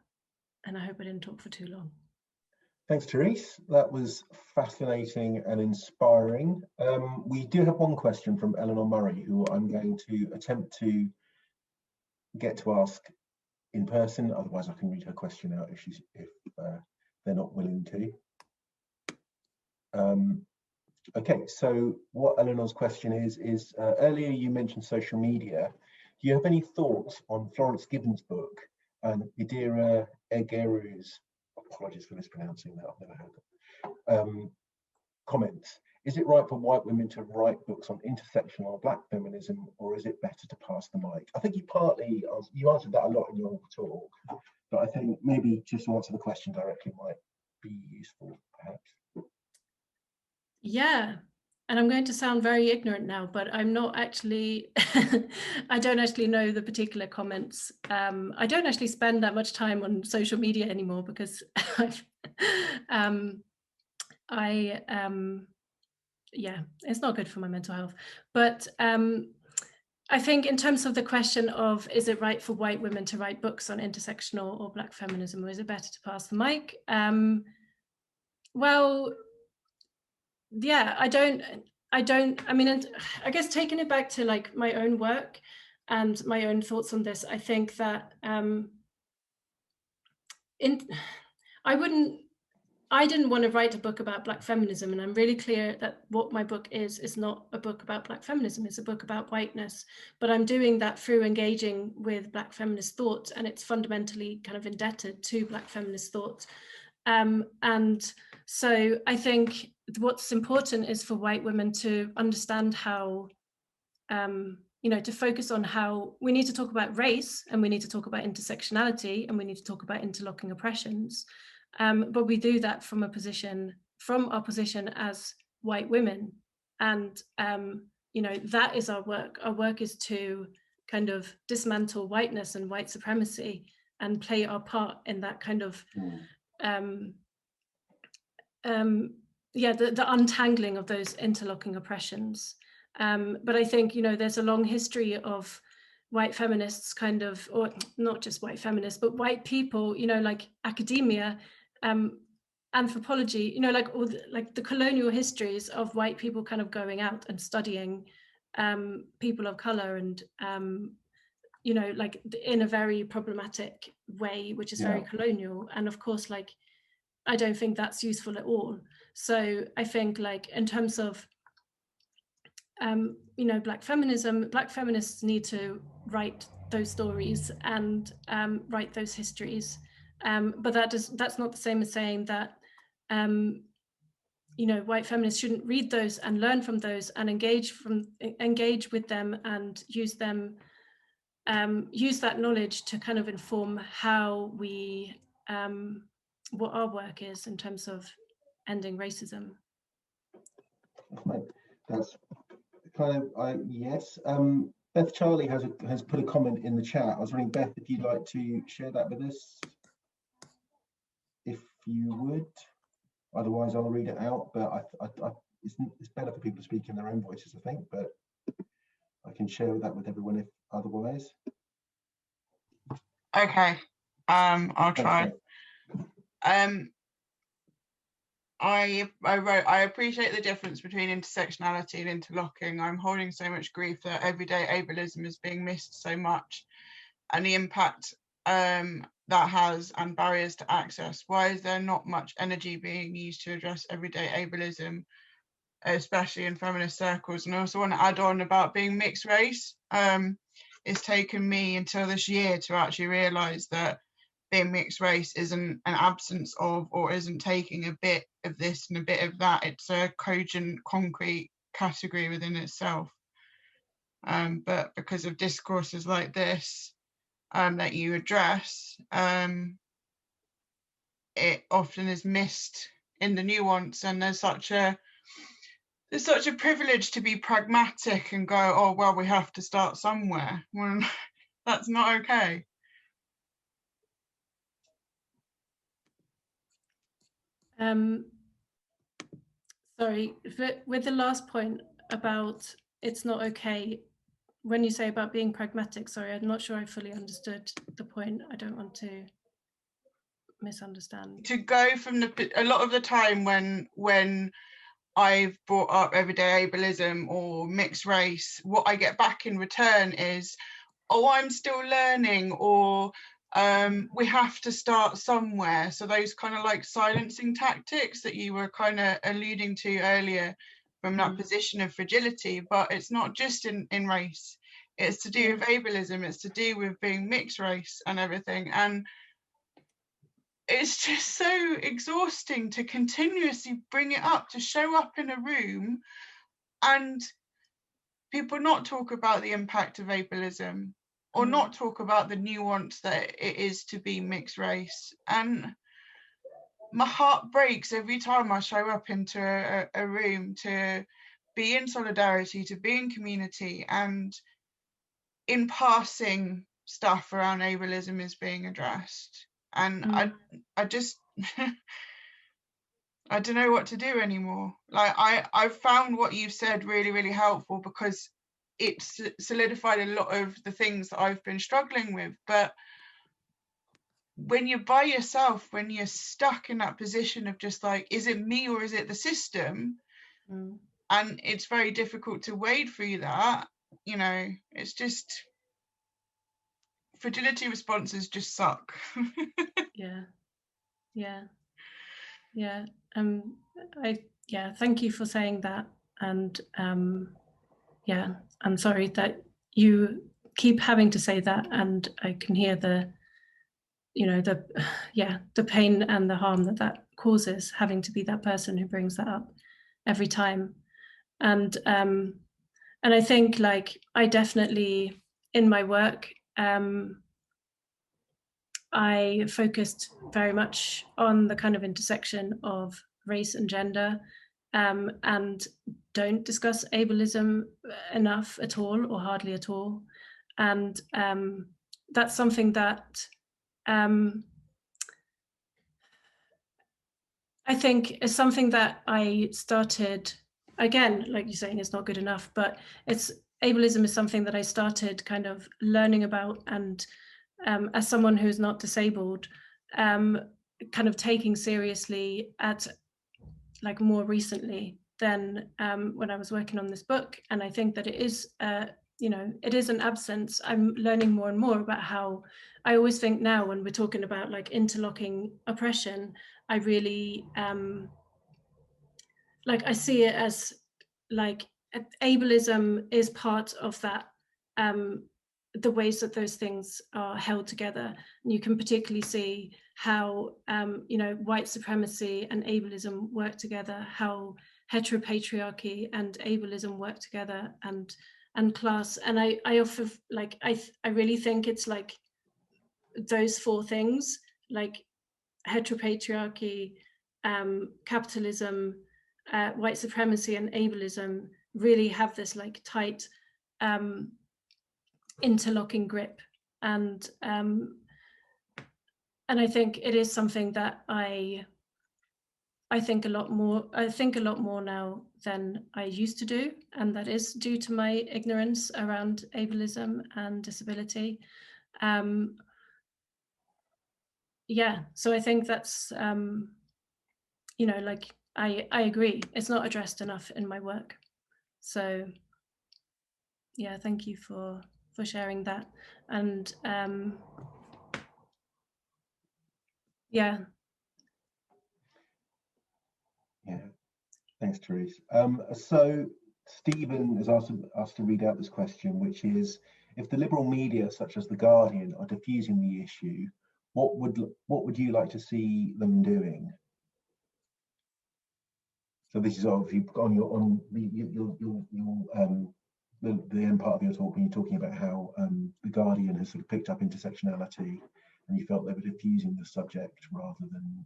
And I hope I didn't talk for too long. Thanks, Terese. That was fascinating and inspiring. We do have one question from Eleanor Murray, who I'm going to attempt to get to ask in person. Otherwise, I can read her question out if they're not willing to. Okay, so what Eleanor's question is earlier you mentioned social media. Do you have any thoughts on Florence Given's book and Idira Egeru's, apologies for mispronouncing that, I've never heard them, comments? Is it right for white women to write books on intersectional or black feminism, or is it better to pass the mic? I think you answered that a lot in your talk, but I think maybe just to answer the question directly might be useful, perhaps. Yeah, and I'm going to sound very ignorant now, but I'm not actually, I don't actually know the particular comments. I don't actually spend that much time on social media anymore because yeah, it's not good for my mental health. But I think in terms of the question of, is it right for white women to write books on intersectional or black feminism, or is it better to pass the mic? Well, yeah, I mean, I guess taking it back to like my own work and my own thoughts on this, I think that I didn't want to write a book about black feminism, and I'm really clear that what my book is not a book about black feminism, it's a book about whiteness, but I'm doing that through engaging with black feminist thought, and it's fundamentally kind of indebted to black feminist thought. And so I think what's important is for white women to understand how, to focus on how we need to talk about race, and we need to talk about intersectionality, and we need to talk about interlocking oppressions. But we do that from our position as white women. And, that is our work. Our work is to kind of dismantle whiteness and white supremacy and play our part in that kind of, the untangling of those interlocking oppressions. But I think, there's a long history of white feminists kind of, or not just white feminists, but white people, like academia, anthropology, like all the colonial histories of white people kind of going out and studying people of color, and like in a very problematic way, which is very colonial. And of course, like, I don't think that's useful at all. So I think, like, in terms of black feminism, black feminists need to write those stories and write those histories. But that's not the same as saying that white feminists shouldn't read those and learn from those and engage with them and use that knowledge to kind of inform how we what our work is in terms of ending racism. That's kind of yes. Beth Charlie has put a comment in the chat. I was wondering, Beth, if you'd like to share that with us, if you would. Otherwise, I'll read it out. But it's better for people to speak in their own voices, I think. But I can share that with everyone if otherwise. Okay, I'll try. I wrote, I appreciate the difference between intersectionality and interlocking. I'm holding so much grief that everyday ableism is being missed so much, and the impact that has, and barriers to access. Why is there not much energy being used to address everyday ableism, especially in feminist circles? And I also want to add on about being mixed race. It's taken me until this year to actually realise that being mixed race isn't an absence of, or isn't taking a bit of this and a bit of that. It's a cogent, concrete category within itself. But because of discourses like this that you address, it often is missed in the nuance, and there's such a privilege to be pragmatic and go, oh, well, we have to start somewhere, when that's not okay. Sorry, with the last point about it's not okay, when you say about being pragmatic, sorry, I'm not sure I fully understood the point. I don't want to. misunderstand. To go from a lot of the time when I've brought up everyday ableism or mixed race, what I get back in return is, oh, I'm still learning, or we have to start somewhere. So those kind of like silencing tactics that you were kind of alluding to earlier from that position of fragility. But it's not just in race, it's to do with ableism, it's to do with being mixed race and everything. And it's just so exhausting to continuously bring it up, to show up in a room and people not talk about the impact of ableism, or not talk about the nuance that it is to be mixed race. And my heart breaks every time I show up into a room to be in solidarity, to be in community, and in passing stuff around ableism is being addressed. And I just I don't know what to do anymore. Like I've found what you've said really, really helpful, because it's solidified a lot of the things that I've been struggling with. But when you're by yourself, when you're stuck in that position of just like, is it me or is it the system? And it's very difficult to wade through that, you know, it's just, fragility responses just suck. Thank you for saying that. And I'm sorry that you keep having to say that, and I can hear the pain and the harm that causes, having to be that person who brings that up every time. And I think, like, I definitely, in my work, I focused very much on the kind of intersection of race and gender, and don't discuss ableism enough at all, or hardly at all. And that's something that I think is something that I started, again, like you're saying, it's not good enough, but ableism is something that I started kind of learning about, and as someone who's not disabled, kind of taking seriously at like more recently than when I was working on this book. And I think that it is, it is an absence. I'm learning more and more about how, I always think now when we're talking about like interlocking oppression, I really, like I see it as like ableism is part of that, the ways that those things are held together. And you can particularly see how, white supremacy and ableism work together, how heteropatriarchy and ableism work together, and class. And I often, like, I really think it's like those four things, like heteropatriarchy, capitalism, white supremacy and ableism really have this like tight interlocking grip. And I think it is something that I think a lot more now than I used to do, and that is due to my ignorance around ableism and disability. So I think that's like I agree, it's not addressed enough in my work. So thank you for sharing that. And Thanks, Terese. So Stephen has asked us to read out this question, which is, if the liberal media such as The Guardian are diffusing the issue, what would you like to see them doing? So this is obviously on the end part of your talk, when you're talking about how The Guardian has sort of picked up intersectionality, and you felt they were diffusing the subject rather than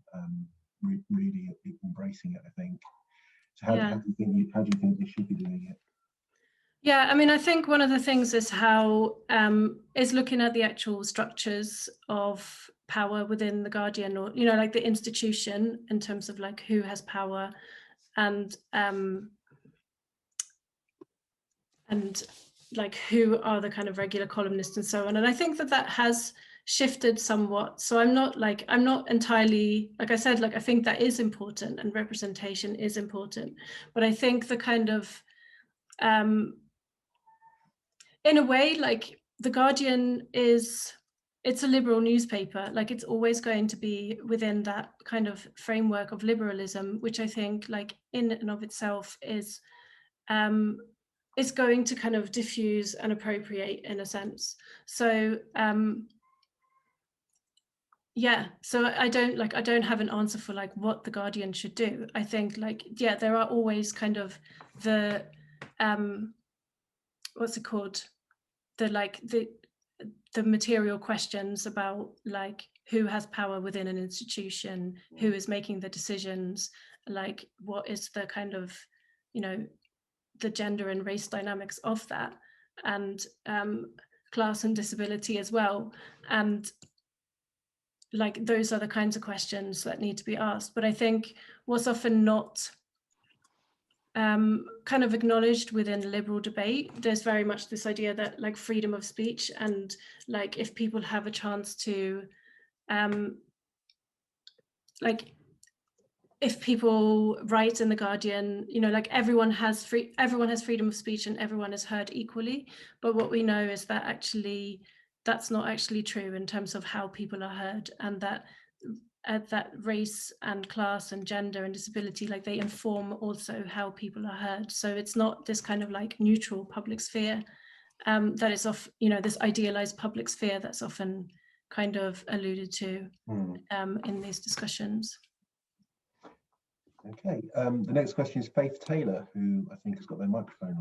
really embracing it, I think. So how do you think they should be doing it? Yeah, I mean, I think one of the things is how is looking at the actual structures of power within The Guardian, or like the institution, in terms of like who has power, and like who are the kind of regular columnists and so on. And I think that has shifted somewhat. So I'm not entirely, like I said, like I think that is important and representation is important, but I think the kind of in a way, like The Guardian it's a liberal newspaper, like it's always going to be within that kind of framework of liberalism, which I think like in and of itself is going to kind of diffuse and appropriate in a sense. So yeah, so I don't have an answer for like what The Guardian should do. I think like, yeah, there are always kind of the what's it called, the material questions about like who has power within an institution, who is making the decisions, like what is the kind of, you know, the gender and race dynamics of that, and class and disability as well. And like those are the kinds of questions that need to be asked. But I think what's often not kind of acknowledged within liberal debate, there's very much this idea that like freedom of speech, and like if people have a chance to like if people write in The Guardian, you know, like everyone has freedom of speech and everyone is heard equally. But what we know is that actually that's not actually true in terms of how people are heard, and that that race and class and gender and disability, like they inform also how people are heard. So it's not this kind of like neutral public sphere that is you know, this idealized public sphere that's often kind of alluded to in these discussions. Okay, the next question is Faith Taylor, who I think has got their microphone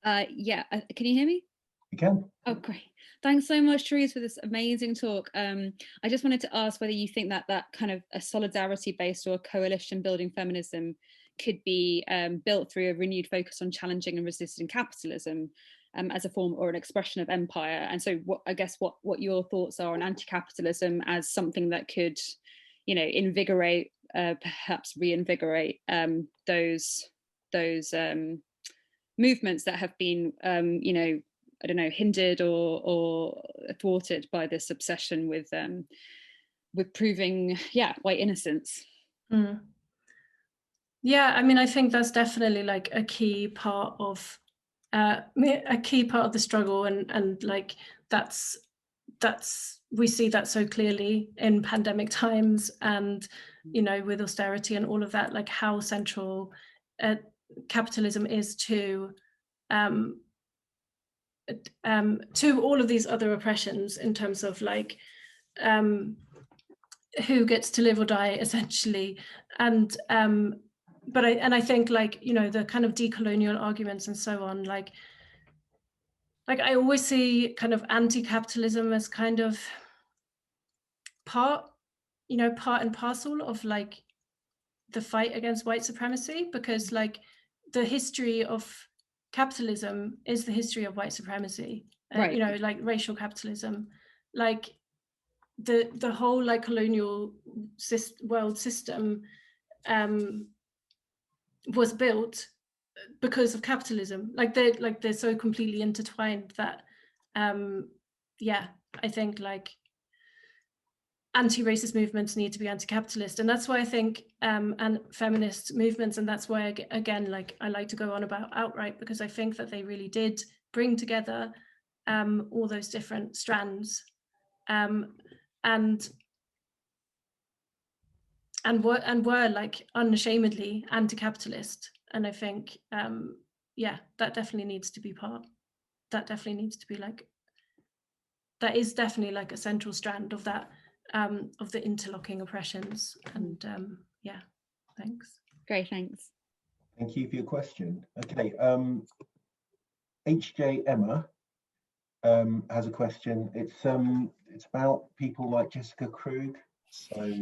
live. Yeah, can you hear me? You can. Oh, great. Thanks so much, Terese, for this amazing talk. I just wanted to ask whether you think that that kind of a solidarity-based or coalition-building feminism could be built through a renewed focus on challenging and resisting capitalism as a form or an expression of empire. And so what your thoughts are on anti-capitalism as something that could, you know, invigorate, perhaps reinvigorate those movements that have been, you know, I don't know, hindered or thwarted by this obsession with proving, white innocence. Mm. Yeah, I mean, I think that's definitely like a key part of the struggle, and like that's we see that so clearly in pandemic times, and you know, with austerity and all of that, like how central capitalism is to all of these other oppressions in terms of like who gets to live or die essentially. And but I think like, you know, the kind of decolonial arguments and so on, like I always see kind of anti-capitalism as kind of part and parcel of like the fight against white supremacy, because like the history of capitalism is the history of white supremacy, right. You know, like racial capitalism, like the whole like colonial world system was built because of capitalism. Like they're so completely intertwined that I think like anti-racist movements need to be anti-capitalist, and that's why I think and feminist movements, and that's why again like I like to go on about Outright, because I think that they really did bring together all those different strands and were like unashamedly anti-capitalist. And I think that definitely needs to be like, that is definitely like a central strand of that of the interlocking oppressions. And thanks. Great, thanks. Thank you for your question. Okay, HJ Emma has a question. It's about people like Jessica Krug. So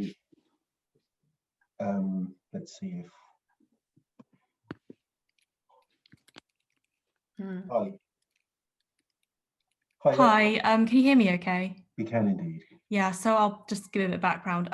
let's see if Hi, can you hear me okay? We can indeed. Yeah, so I'll just give a bit of background.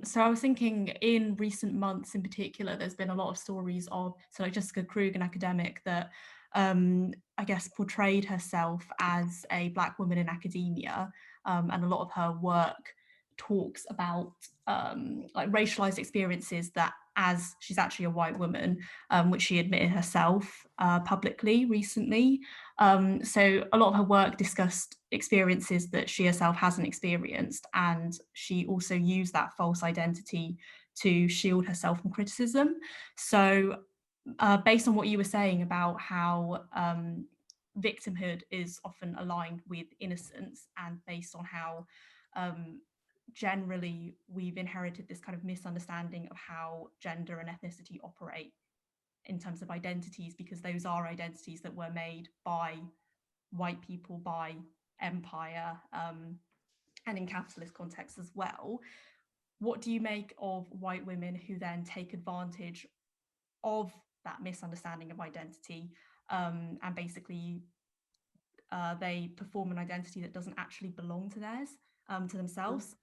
So I was thinking in recent months in particular, there's been a lot of stories of, so like Jessica Krug, an academic that I guess, portrayed herself as a Black woman in academia, and a lot of her work talks about like racialized experiences that, as she's actually a white woman, which she admitted herself publicly recently. So a lot of her work discussed experiences that she herself hasn't experienced, and she also used that false identity to shield herself from criticism. So based on what you were saying about how victimhood is often aligned with innocence, and based on how generally we've inherited this kind of misunderstanding of how gender and ethnicity operate in terms of identities, because those are identities that were made by white people, by empire, and in capitalist contexts as well. What do you make of white women who then take advantage of that misunderstanding of identity, and basically they perform an identity that doesn't actually belong to theirs, to themselves,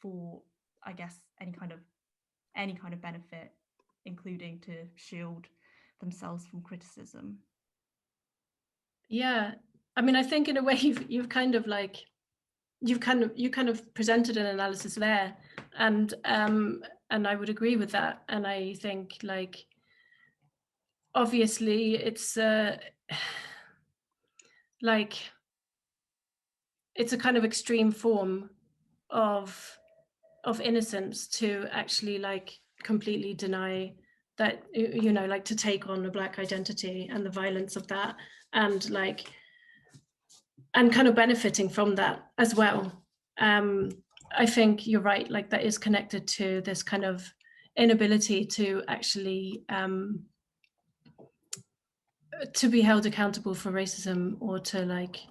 for, I guess, any kind of benefit, including to shield themselves from criticism? Yeah, I mean, I think in a way you've kind of presented an analysis there, and I would agree with that. And I think, like, obviously it's like it's a kind of extreme form of innocence to actually like completely deny that, you know, like to take on a Black identity and the violence of that, and like, and kind of benefiting from that as well. I think you're right, like that is connected to this kind of inability to actually to be held accountable for racism, or to like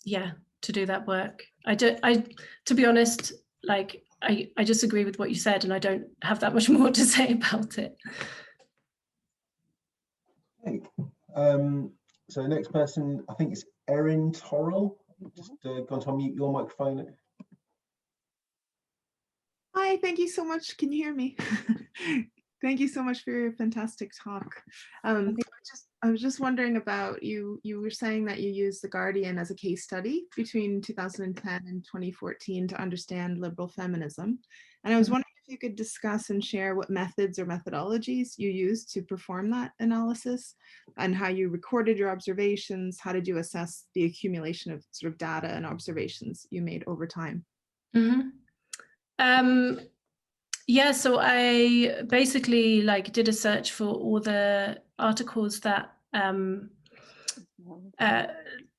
yeah, to do that work. To be honest, like I just agree with what you said, and I don't have that much more to say about it. Okay. So the next person, I think it's Erin Torrell. Just going to unmute your microphone. Hi, thank you so much. Can you hear me? Thank you so much for your fantastic talk. I was just wondering about you were saying that you used The Guardian as a case study between 2010 and 2014 to understand liberal feminism. And I was wondering if you could discuss and share what methods or methodologies you used to perform that analysis, and how you recorded your observations. How did you assess the accumulation of sort of data and observations you made over time? Yeah, so I basically like did a search for all the articles that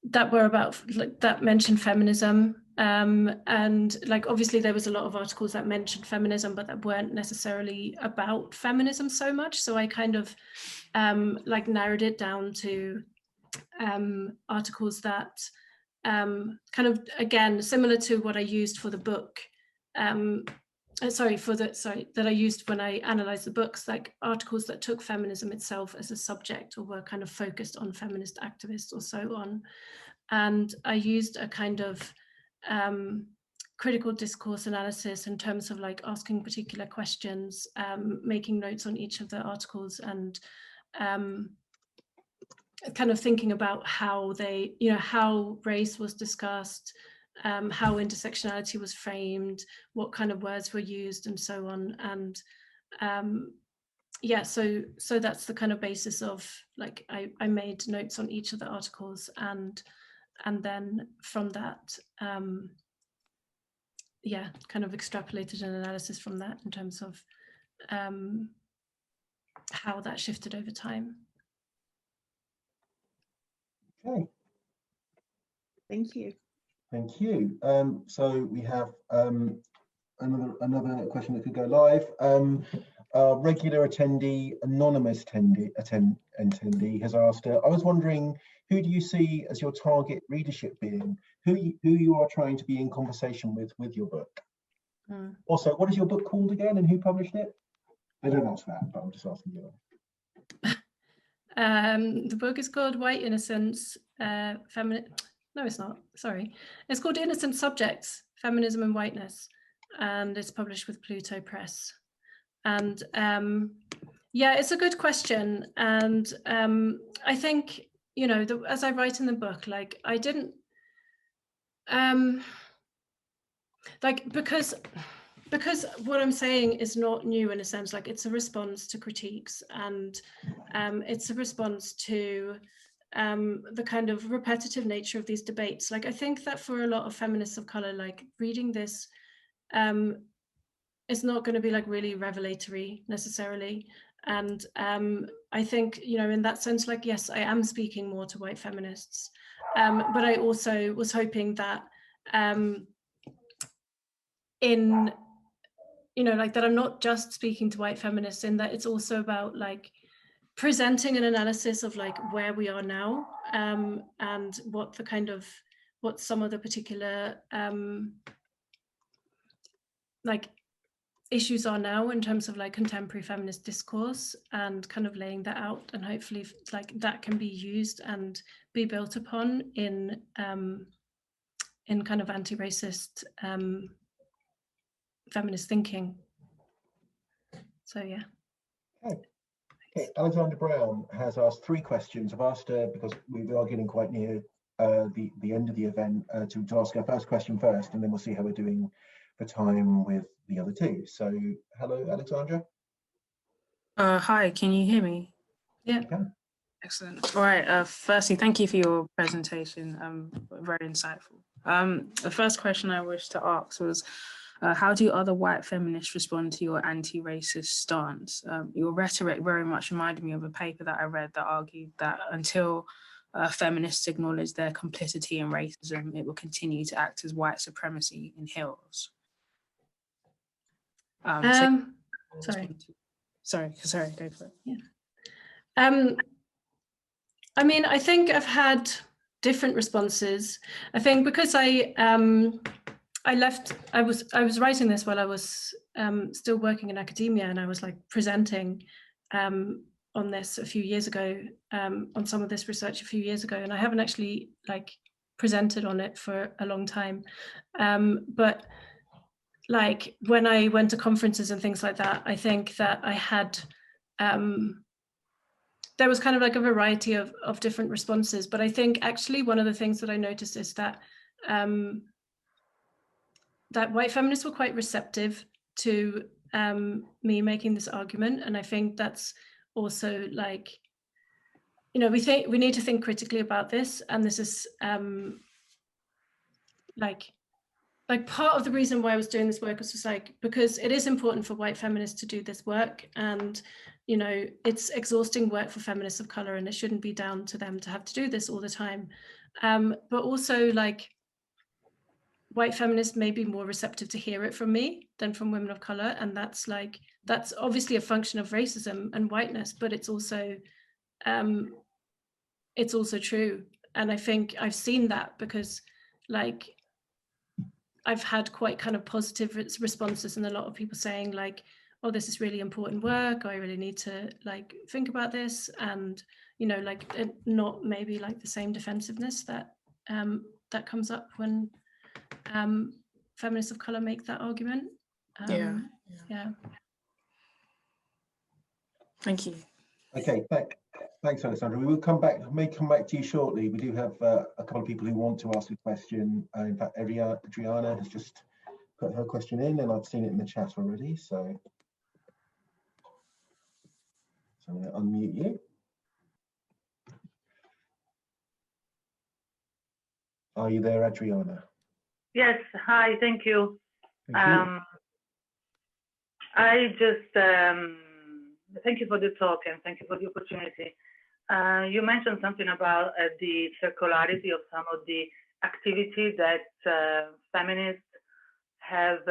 that were about, like, that mentioned feminism, and like obviously there was a lot of articles that mentioned feminism but that weren't necessarily about feminism so much. So I kind of like narrowed it down to articles that kind of, again, similar to what I used for the book, that I used when I analysed the books, like articles that took feminism itself as a subject, or were kind of focused on feminist activists or so on. And I used a kind of critical discourse analysis in terms of like asking particular questions, making notes on each of the articles, and kind of thinking about how they, you know, how race was discussed, how intersectionality was framed, what kind of words were used, and so on. And yeah, so that's the kind of basis of, like, I made notes on each of the articles, and then from that, yeah, kind of extrapolated an analysis from that in terms of how that shifted over time. Okay. Thank you. Thank you. So we have another question that could go live. Regular attendee, anonymous attendee has asked, I was wondering, who do you see as your target readership being? Who you are trying to be in conversation with your book? Also, what is your book called again, and who published it? I don't ask that, but I'm just asking you. The book is called White Innocence, no, it's not, sorry. It's called Innocent Subjects, Feminism and Whiteness, and it's published with Pluto Press. And Yeah, it's a good question. And I think, you know, as I write in the book, like I didn't, like, because what I'm saying is not new in a sense, like it's a response to critiques, and it's a response to the kind of repetitive nature of these debates. Like I think that for a lot of feminists of color, like reading this is not going to be like really revelatory necessarily. And I think, you know, in that sense, like, yes, I am speaking more to white feminists, but I also was hoping that in, you know, like that I'm not just speaking to white feminists, in that it's also about like presenting an analysis of like where we are now, and what the kind of, what some of the particular like issues are now in terms of like contemporary feminist discourse, and kind of laying that out, and hopefully like that can be used and be built upon in kind of anti-racist feminist thinking. So yeah. Okay, Alexandra Brown has asked 3 questions. I've asked her, because we are getting quite near the end of the event, to ask our first question first, and then we'll see how we're doing for time with the other 2. So, hello, Alexandra. Hi, can you hear me? Yeah. Excellent. All right. Firstly, thank you for your presentation. Very insightful. The first question I wish to ask was, how do other white feminists respond to your anti-racist stance? Your rhetoric very much reminded me of a paper that I read that argued that until feminists acknowledge their complicity in racism, it will continue to act as white supremacy in heels. Sorry, go for it. Yeah. I mean, I think I've had different responses. I think because I was writing this while I was still working in academia, and I was like presenting on this a few years ago, on some of this research a few years ago, and I haven't actually like presented on it for a long time. But like when I went to conferences and things like that, I think that I had there was kind of like a variety of different responses. But I think actually one of the things that I noticed is that that white feminists were quite receptive to me making this argument. And I think that's also like, you know, we need to think critically about this. And this is like part of the reason why I was doing this work was just like, because it is important for white feminists to do this work. And, you know, it's exhausting work for feminists of color, and it shouldn't be down to them to have to do this all the time. But also like white feminists may be more receptive to hear it from me than from women of color. And that's like, that's obviously a function of racism and whiteness, but it's also true. And I think I've seen that because like, I've had quite kind of positive responses, and a lot of people saying like, oh, this is really important work, I really need to like think about this. And, you know, like not maybe like the same defensiveness that that comes up when feminists of color make that argument. Yeah. Thank you. Okay, thanks, Alexandra. We will may come back to you shortly. We do have a couple of people who want to ask a question. In fact, Adriana has just put her question in, and I've seen it in the chat already. So I'm going to unmute you. Are you there, Adriana? Yes. Hi. Thank you. Thank you. I just thank you for the talk, and thank you for the opportunity. You mentioned something about the circularity of some of the activity that feminists have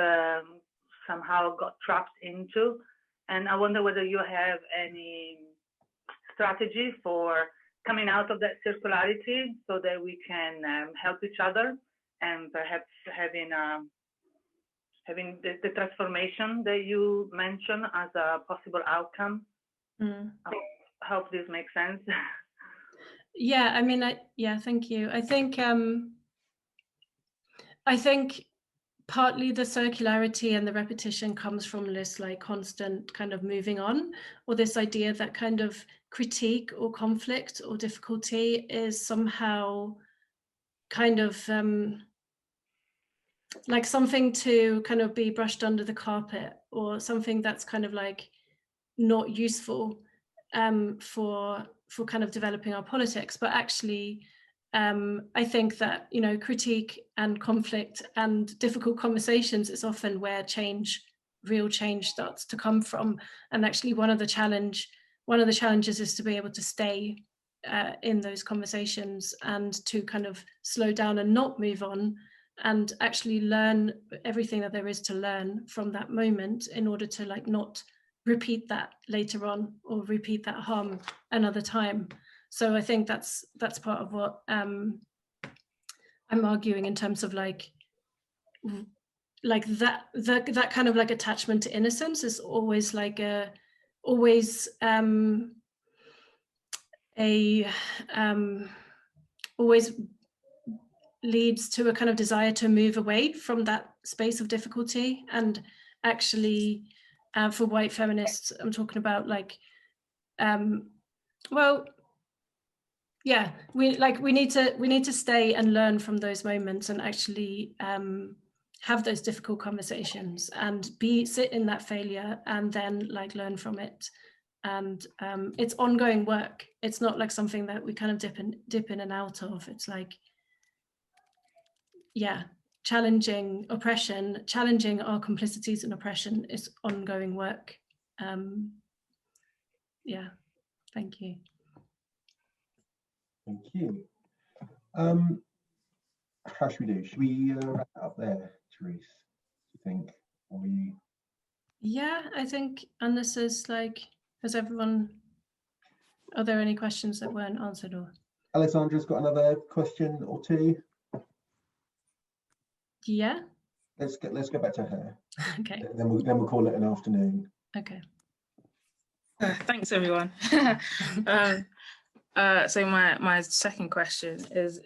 somehow got trapped into, and I wonder whether you have any strategy for coming out of that circularity so that we can help each other, and perhaps having the transformation that you mentioned as a possible outcome. I hope this makes sense. Yeah, I mean, yeah, thank you. I think partly the circularity and the repetition comes from this like constant kind of moving on, or this idea that kind of critique or conflict or difficulty is somehow kind of like something to kind of be brushed under the carpet, or something that's kind of like not useful for kind of developing our politics. But actually I think that, you know, critique and conflict and difficult conversations is often where real change starts to come from. And actually one of the challenges is to be able to stay in those conversations and to kind of slow down and not move on, and actually learn everything that there is to learn from that moment in order to like not repeat that later on, or repeat that harm another time. So I think that's part of what I'm arguing in terms of like that kind of like attachment to innocence is always like always leads to a kind of desire to move away from that space of difficulty. And actually for white feminists, I'm talking about like well, yeah, we need to stay and learn from those moments, and actually have those difficult conversations and sit in that failure and then like learn from it. And it's ongoing work. It's not like something that we kind of dip in and out of. It's like, yeah, challenging oppression, challenging our complicities in oppression is ongoing work. Yeah, thank you. Thank you. How should we do? Should we wrap it up there, Terese? Do you think? Or are you? Yeah, I think, unless there's like, are there any questions that weren't answered? Or Alexandra's got another question or two. Yeah. Let's go back to her. Okay. Then we'll call it an afternoon. Okay. Thanks, everyone. So my second question is,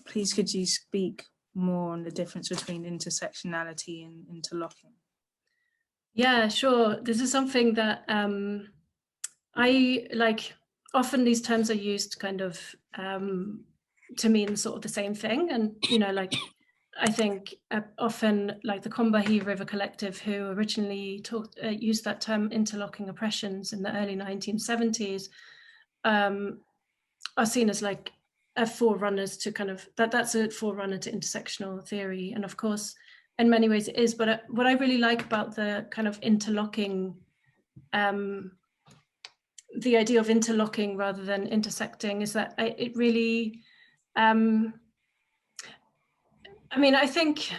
please could you speak more on the difference between intersectionality and interlocking? Yeah, sure. This is something that I like. Often these terms are used kind of to mean sort of the same thing. And, you know, like, I think often like the Conway River Collective, who originally used that term interlocking oppressions in the early 1970s, are seen as like a forerunners to kind of, that's a forerunner to intersectional theory. And of course, in many ways it is, but what I really like about the kind of interlocking, the idea of interlocking rather than intersecting, is that it really, I mean, I think,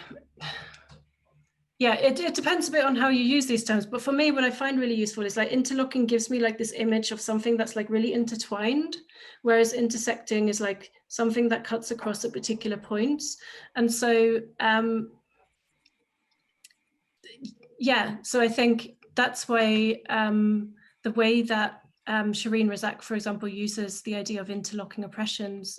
yeah, it depends a bit on how you use these terms. But for me, what I find really useful is like interlocking gives me like this image of something that's like really intertwined, whereas intersecting is like something that cuts across at particular points. And so, yeah, so I think that's why the way that Shireen Razak, for example, uses the idea of interlocking oppressions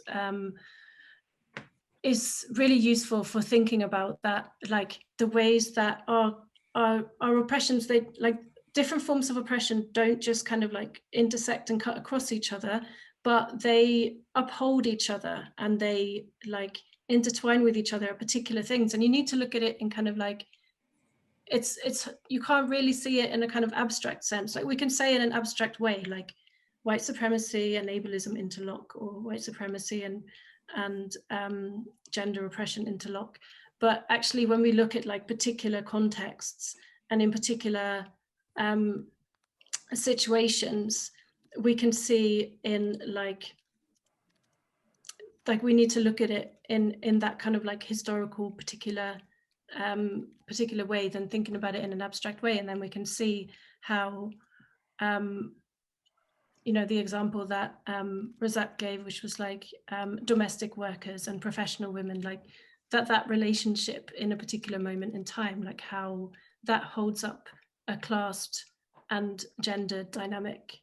is really useful for thinking about that, like the ways that our oppressions, they like different forms of oppression don't just kind of like intersect and cut across each other, but they uphold each other and they like intertwine with each other at particular things. And you need to look at it in kind of like, it's you can't really see it in a kind of abstract sense. Like we can say in an abstract way, like white supremacy and ableism interlock, or white supremacy and gender oppression interlock. But actually, when we look at like particular contexts and in particular situations, we can see in like we need to look at it in that kind of like historical particular way than thinking about it in an abstract way. And then we can see how you know, the example that Razak gave, which was like domestic workers and professional women, like that relationship in a particular moment in time, like how that holds up a classed and gendered dynamic.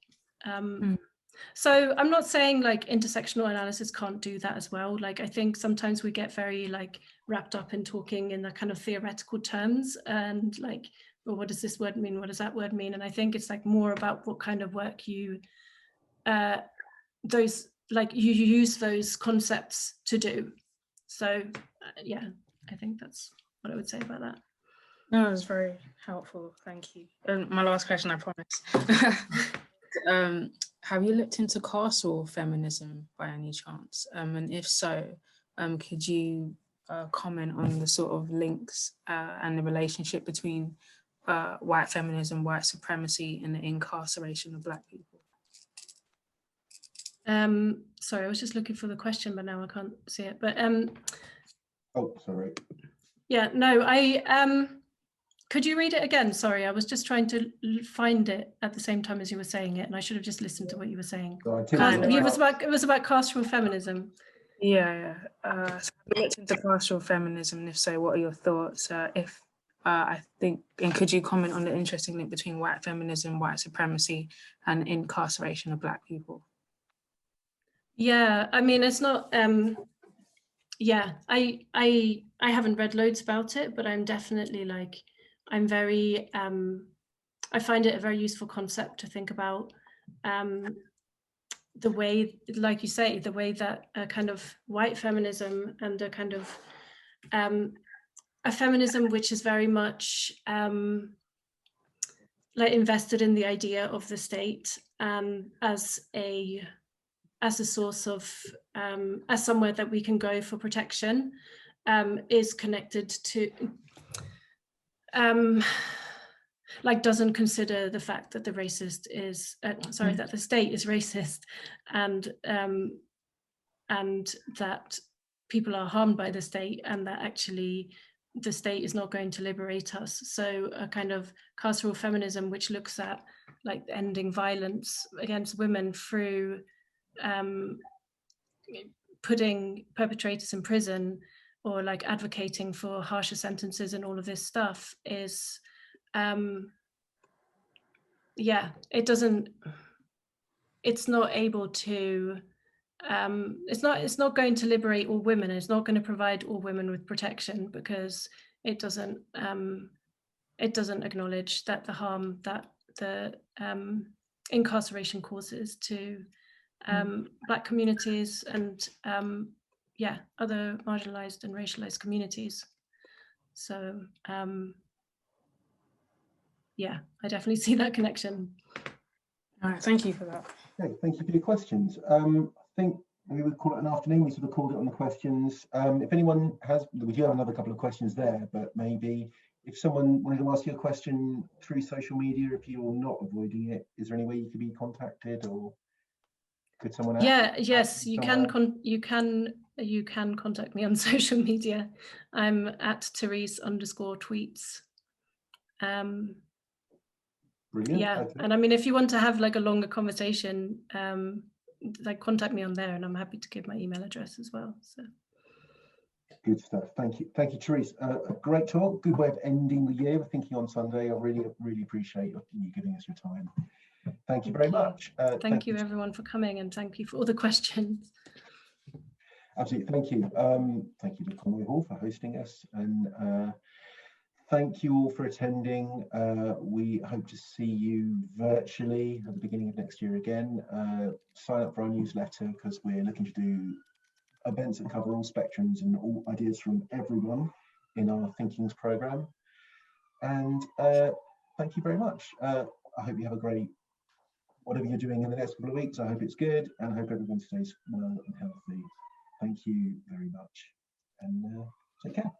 So I'm not saying like intersectional analysis can't do that as well. Like I think sometimes we get very like wrapped up in talking in the kind of theoretical terms and like, well, what does this word mean? What does that word mean? And I think it's like more about what kind of work you, those like you use those concepts to do. So yeah, I think that's what I would say about that. No, it was very helpful. Thank you. And my last question, I promise. Have you looked into carceral feminism by any chance? And if so, could you comment on the sort of links and the relationship between white feminism, white supremacy, and the incarceration of Black people? Sorry, I was just looking for the question, but now I can't see it. But oh, sorry. Yeah, no, could you read it again? Sorry, I was just trying to find it at the same time as you were saying it, and I should have just listened to what you were saying. It was about carceral feminism. Yeah. So we looked into carceral feminism, and if so, what are your thoughts? I think, and could you comment on the interesting link between white feminism, white supremacy, and incarceration of Black people? Yeah, I mean, it's not. Yeah, I haven't read loads about it, but I'm definitely like. I'm very, I find it a very useful concept to think about the way, like you say, the way that a kind of white feminism and a kind of a feminism which is very much like invested in the idea of the state as a source of, as somewhere that we can go for protection, is connected to, like doesn't consider the fact that the racist is, that the state is racist, and that people are harmed by the state, and that actually the state is not going to liberate us. So a kind of carceral feminism which looks at like ending violence against women through putting perpetrators in prison, or like advocating for harsher sentences and all of this stuff is, yeah, it's not able to, it's not going to liberate all women. It's not going to provide all women with protection, because it doesn't acknowledge that the harm that the incarceration causes to Black communities and yeah, other marginalized and racialized communities. So yeah, I definitely see that connection. All right, thank you for that. Okay, thank you for your questions. I think we would call it an afternoon. We sort of called it on the questions. If anyone has, we do have another couple of questions there, but maybe if someone wanted to ask you a question through social media, if you're not avoiding it, is there any way you could be contacted, or could someone? Yes, you can contact me on social media. I'm at Terese_tweets. Brilliant. Yeah, okay. And I mean, if you want to have like a longer conversation, like contact me on there, and I'm happy to give my email address as well. So good stuff. Thank you, Terese. A great talk. Good way of ending the year with Thinking on Sunday. I really appreciate you giving us your time. Thank you very much. Thank you everyone for coming, and thank you for all the questions. Absolutely, thank you. Thank you to Conway Hall for hosting us, and thank you all for attending. We hope to see you virtually at the beginning of next year again. Sign up for our newsletter, because we're looking to do events that cover all spectrums and all ideas from everyone in our Thinkings program. And thank you very much. I hope you have a great, whatever you're doing in the next couple of weeks. I hope it's good, and I hope everyone stays well and healthy. Thank you very much, and take care.